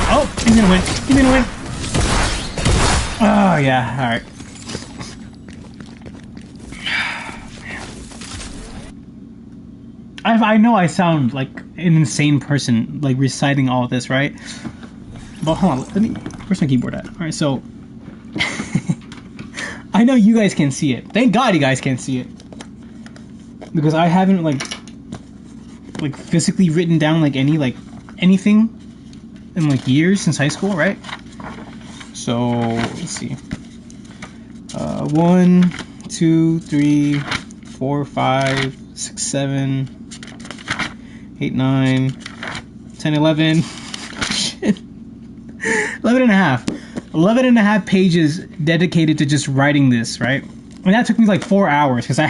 Speaker 2: Oh, he's gonna win. He's gonna win. Oh, yeah. Alright. I know I sound like an insane person, like, reciting all of this, right? But hold on, where's my keyboard at? Alright, so... I know you guys can see it. Thank God you guys can't see it. Because I haven't, like physically written down, like, anything in, like, years since high school, right? So, let's see. 1, 2, 3, 4, 5, 6, 7, 8, 9, 10, 11. Shit. 11 and a half. 11 and a half pages dedicated to just writing this, right? And that took me like 4 hours because I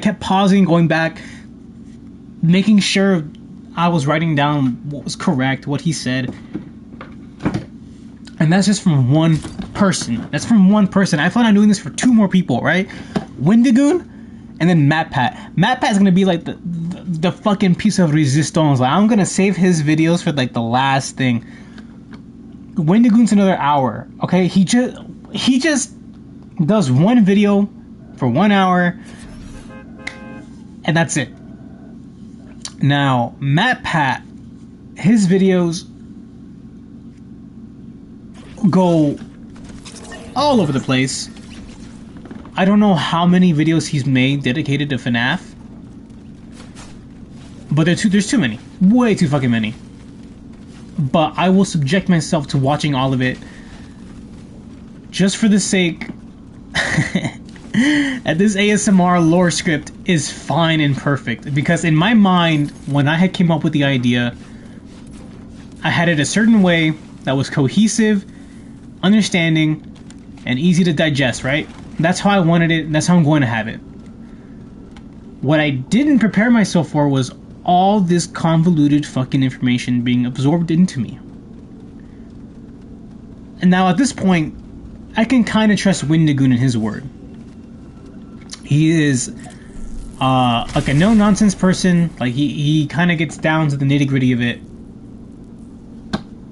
Speaker 2: kept pausing, going back, making sure I was writing down what was correct, what he said. And that's just from one person. That's from one person. I plan on doing this for 2 more people, right? Windigoon and then MatPat. MatPat's gonna be like the fucking piece of resistance. Like, I'm gonna save his videos for like the last thing. Wendigoon's another hour. Okay, he just does one video for 1 hour, and that's it. Now, MatPat, his videos go all over the place. I don't know how many videos he's made dedicated to FNAF, but there's too many. Way too fucking many. But I will subject myself to watching all of it just for the sake that this ASMR lore script is fine and perfect. Because in my mind, when I had came up with the idea, I had it a certain way that was cohesive, understanding, and easy to digest, right? That's how I wanted it, and that's how I'm going to have it. What I didn't prepare myself for was all this convoluted fucking information being absorbed into me. And now at this point, I can kind of trust Wendigoon and his word. He is like a no-nonsense person. Like he kind of gets down to the nitty-gritty of it.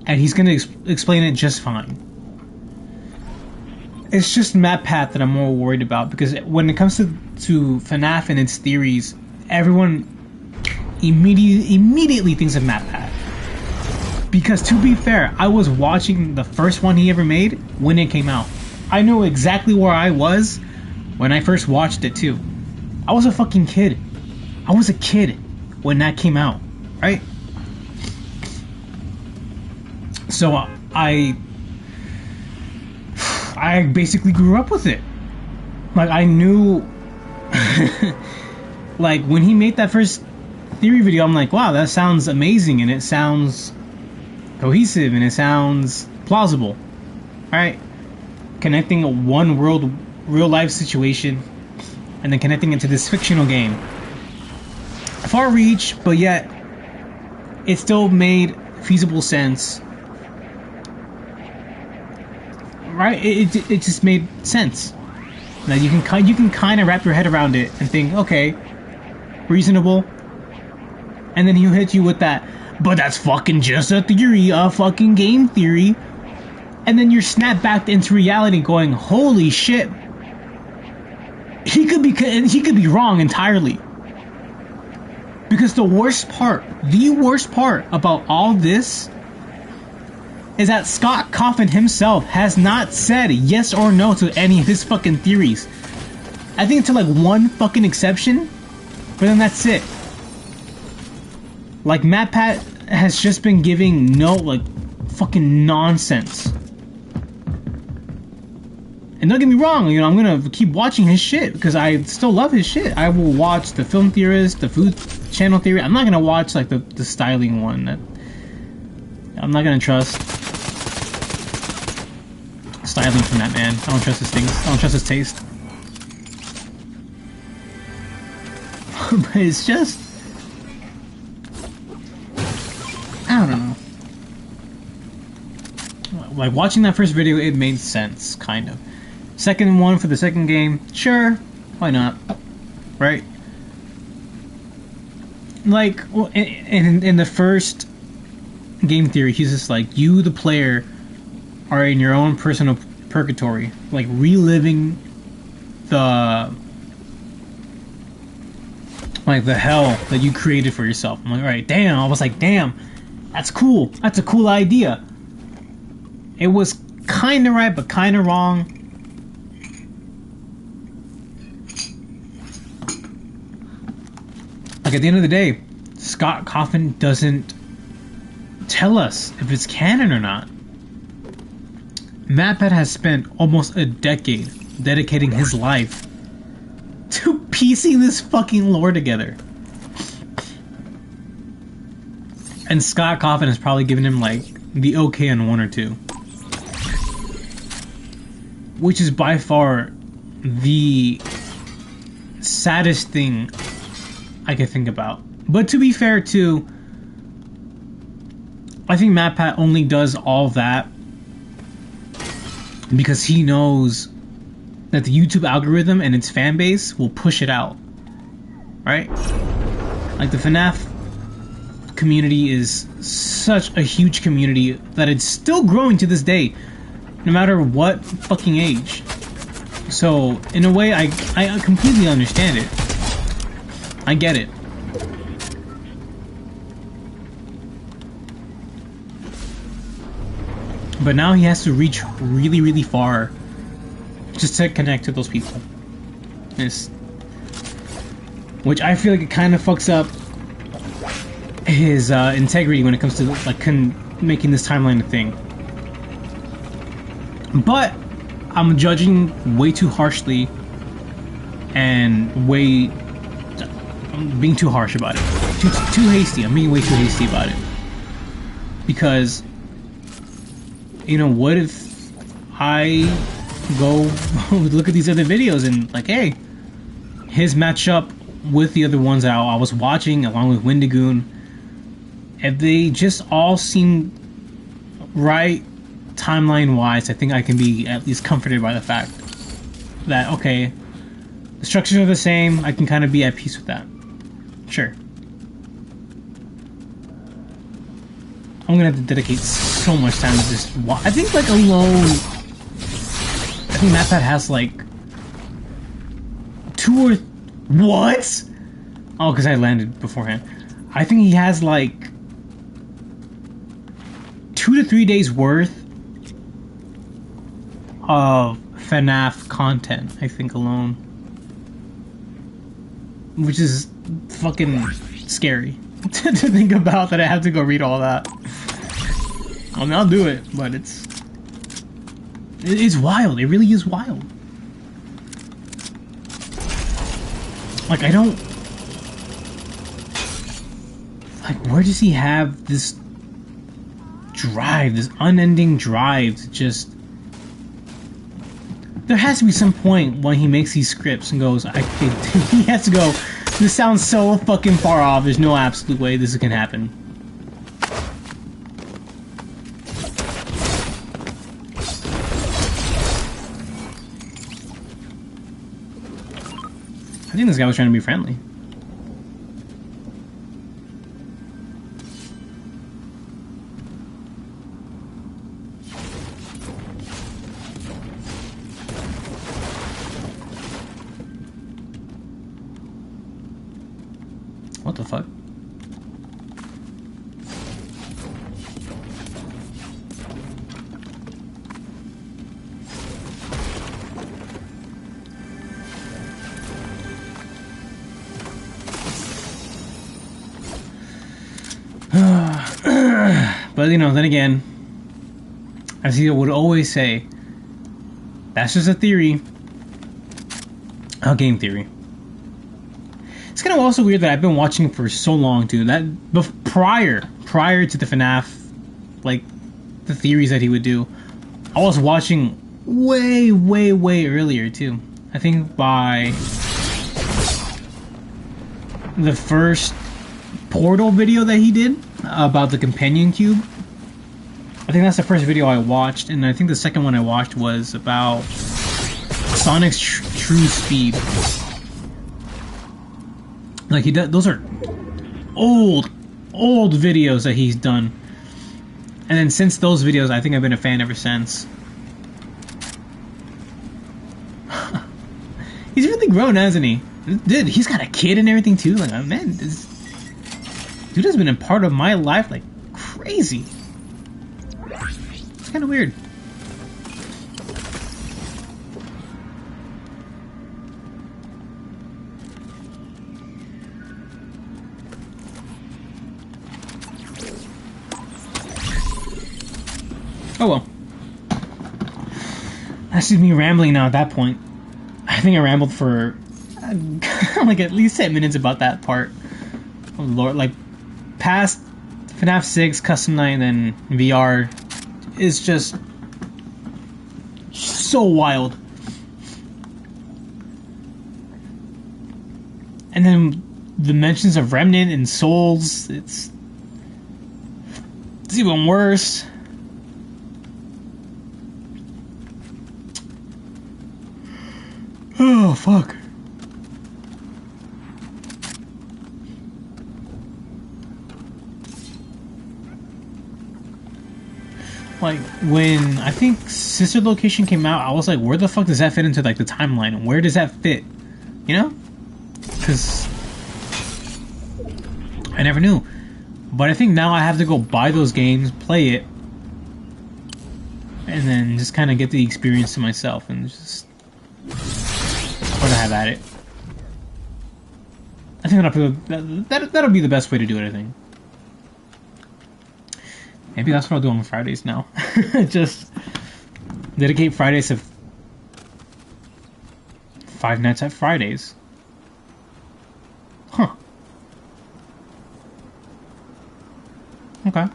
Speaker 2: And he's going to explain it just fine. It's just MatPat that I'm more worried about, because when it comes to FNAF and its theories, everyone immediately thinks of MatPat. Because to be fair, I was watching the first one he ever made when it came out. I know exactly where I was when I first watched it too. I was a fucking kid. I was a kid when that came out, right? So I basically grew up with it. Like, I knew like when he made that first theory video, I'm like, wow, that sounds amazing, and it sounds cohesive, and it sounds plausible. Alright? Connecting a one world real life situation and then connecting it to this fictional game. Far reach, but yet it still made feasible sense. Right? It just made sense. Now you can kind of wrap your head around it and think, okay, reasonable. And then he'll hit you with that, but that's fucking just a theory, a fucking game theory. And then you're snapped back into reality going, holy shit. He could be wrong entirely. Because the worst part about all this is that Scott Cawthon himself has not said yes or no to any of his fucking theories. I think to like one fucking exception, but then that's it. Like, MatPat has just been giving no, like, fucking nonsense. And don't get me wrong, you know, I'm gonna keep watching his shit because I still love his shit. I will watch the Film Theorist, the Food Channel Theory. I'm not gonna watch like the styling one. That I'm not gonna trust styling from that man. I don't trust his things. I don't trust his taste. But it's just, I don't know. Like, watching that first video, it made sense, kind of. Second one for the second game, sure, why not, right? Like, well, in the first game theory, he's just like, you, the player, are in your own personal purgatory, like reliving the hell that you created for yourself. I'm like, alright, damn. I was like, damn, that's cool. That's a cool idea. It was kind of right, but kind of wrong. Like, at the end of the day, Scott Cawthon doesn't tell us if it's canon or not. MatPat has spent almost a decade dedicating his life to piecing this fucking lore together. And Scott Cawthon has probably given him, like, the okay on one or two. Which is by far the saddest thing I can think about. But to be fair, too, I think MatPat only does all that because he knows that the YouTube algorithm and its fan base will push it out. Right? Like the FNAF community is such a huge community that it's still growing to this day, no matter what fucking age. So, in a way, I completely understand it. I get it. But now he has to reach really, really far just to connect to those people. Which I feel like it kind of fucks up his integrity when it comes to like making this timeline a thing. But I'm judging way too harshly and I'm being too harsh about it. Too hasty. I'm being way too hasty about it. Because, you know, what if I go look at these other videos and like, hey, his matchup with the other ones that I was watching along with Windigoon, if they just all seem right timeline wise, I think I can be at least comforted by the fact that, okay, the structures are the same, I can kind of be at peace with that. Sure. I'm gonna have to dedicate so much time to just watch. I think like alone, I think MatPat has like 2 or what? Oh, because I landed beforehand. I think he has like 2 to 3 days worth of FNAF content, I think, alone. Which is fucking scary to think about, that I have to go read all that. I mean, I'll do it, but it's wild. It really is wild. Like, I don't... Like, where does he have this drive, this unending drive to just... There has to be some point when he makes these scripts and goes, he has to go, this sounds so fucking far off, there's no absolute way this can happen. I think this guy was trying to be friendly. What the fuck? But, you know, then again, as he would always say, that's just a theory. A game theory. It's kind of also weird that I've been watching for so long, too. That prior to the FNAF, like, the theories that he would do, I was watching way, way, way earlier, too. I think by the first Portal video that he did about the companion cube. I think that's the first video I watched, and I think the second one I watched was about Sonic's true speed. Like, he does, those are old videos that he's done. And then since those videos, I think I've been a fan ever since. He's really grown, hasn't he? Dude, he's got a kid and everything too. Like, man, this dude has been a part of my life like crazy. It's kind of weird. Oh well. That's just me rambling now at that point. I think I rambled for like at least 10 minutes about that part. Oh Lord, like past FNAF 6, Custom Night, and then VR is just so wild. And then the mentions of Remnant and Souls, it's even worse. Oh, fuck. Like, when I think Sister Location came out, I was like, where the fuck does that fit into, like, the timeline? Where does that fit? You know? Because I never knew. But I think now I have to go buy those games, play it, and then just kind of get the experience to myself and just sort of have at it. I think that'll be the best way to do it, I think. Maybe that's what I'll do on Fridays now. Just dedicate Fridays to Five Nights at Fridays. Huh. Okay.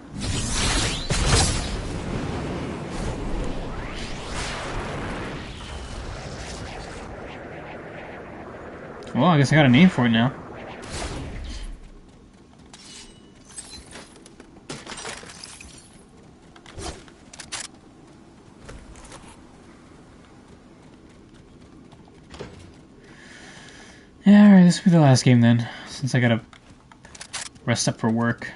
Speaker 2: Well, I guess I got a name for it now. Yeah, alright, this will be the last game then, since I gotta rest up for work.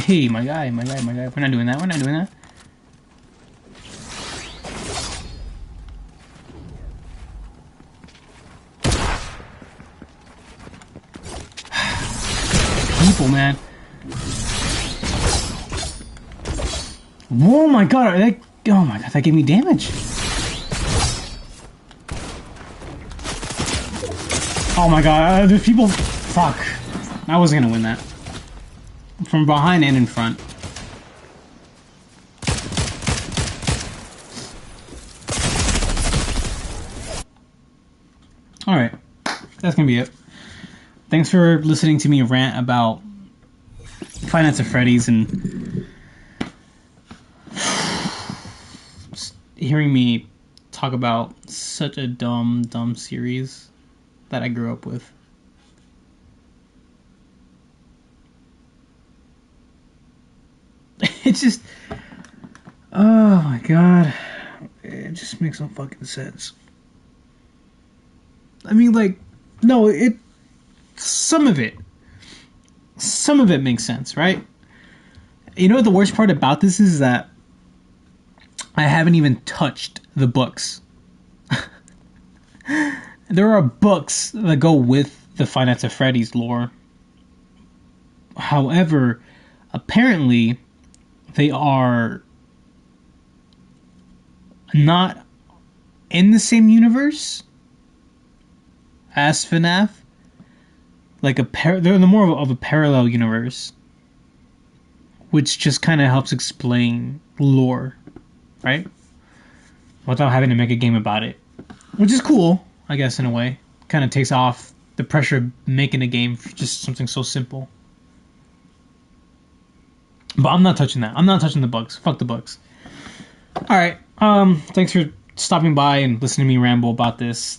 Speaker 2: Hey, my guy. We're not doing that. People, man. Oh my god, that gave me damage. Oh my god, there's people. Fuck. I was gonna win that. From behind and in front. Alright. That's gonna be it. Thanks for listening to me rant about Five Nights at Freddy's and just hearing me talk about such a dumb series that I grew up with. It's just, oh my god, it just makes no fucking sense. I mean, like, no, some of it makes sense, right? You know what the worst part about this is that I haven't even touched the books. There are books that go with the Five Nights at Freddy's lore. However, apparently they are not in the same universe as FNAF. Like they're more of a parallel universe, which just kind of helps explain lore, right? Without having to make a game about it, which is cool, I guess, in a way. Kind of takes off the pressure of making a game for just something so simple. But I'm not touching that. I'm not touching the bugs. Fuck the bugs. Alright, thanks for stopping by and listening to me ramble about this.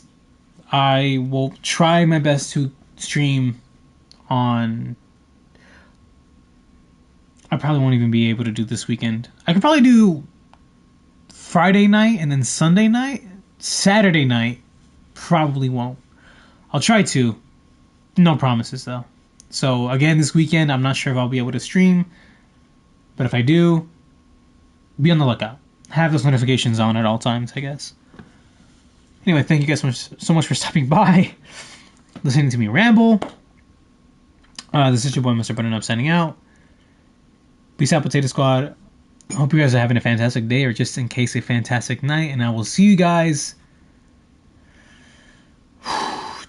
Speaker 2: I will try my best to stream on... I probably won't even be able to do this weekend. I could probably do Friday night and then Sunday night. Saturday night, probably won't. I'll try to. No promises, though. So, again, this weekend, I'm not sure if I'll be able to stream. But if I do, be on the lookout. Have those notifications on at all times, I guess. Anyway, thank you guys so much for stopping by, listening to me ramble. This is your boy, Mr. Button Up, signing out. Peace out, Potato Squad. I hope you guys are having a fantastic day, or just in case, a fantastic night. And I will see you guys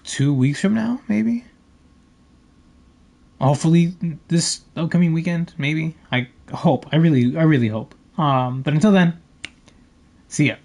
Speaker 2: 2 weeks from now, maybe? Hopefully this upcoming weekend, maybe. I hope. I really hope. But until then, see ya.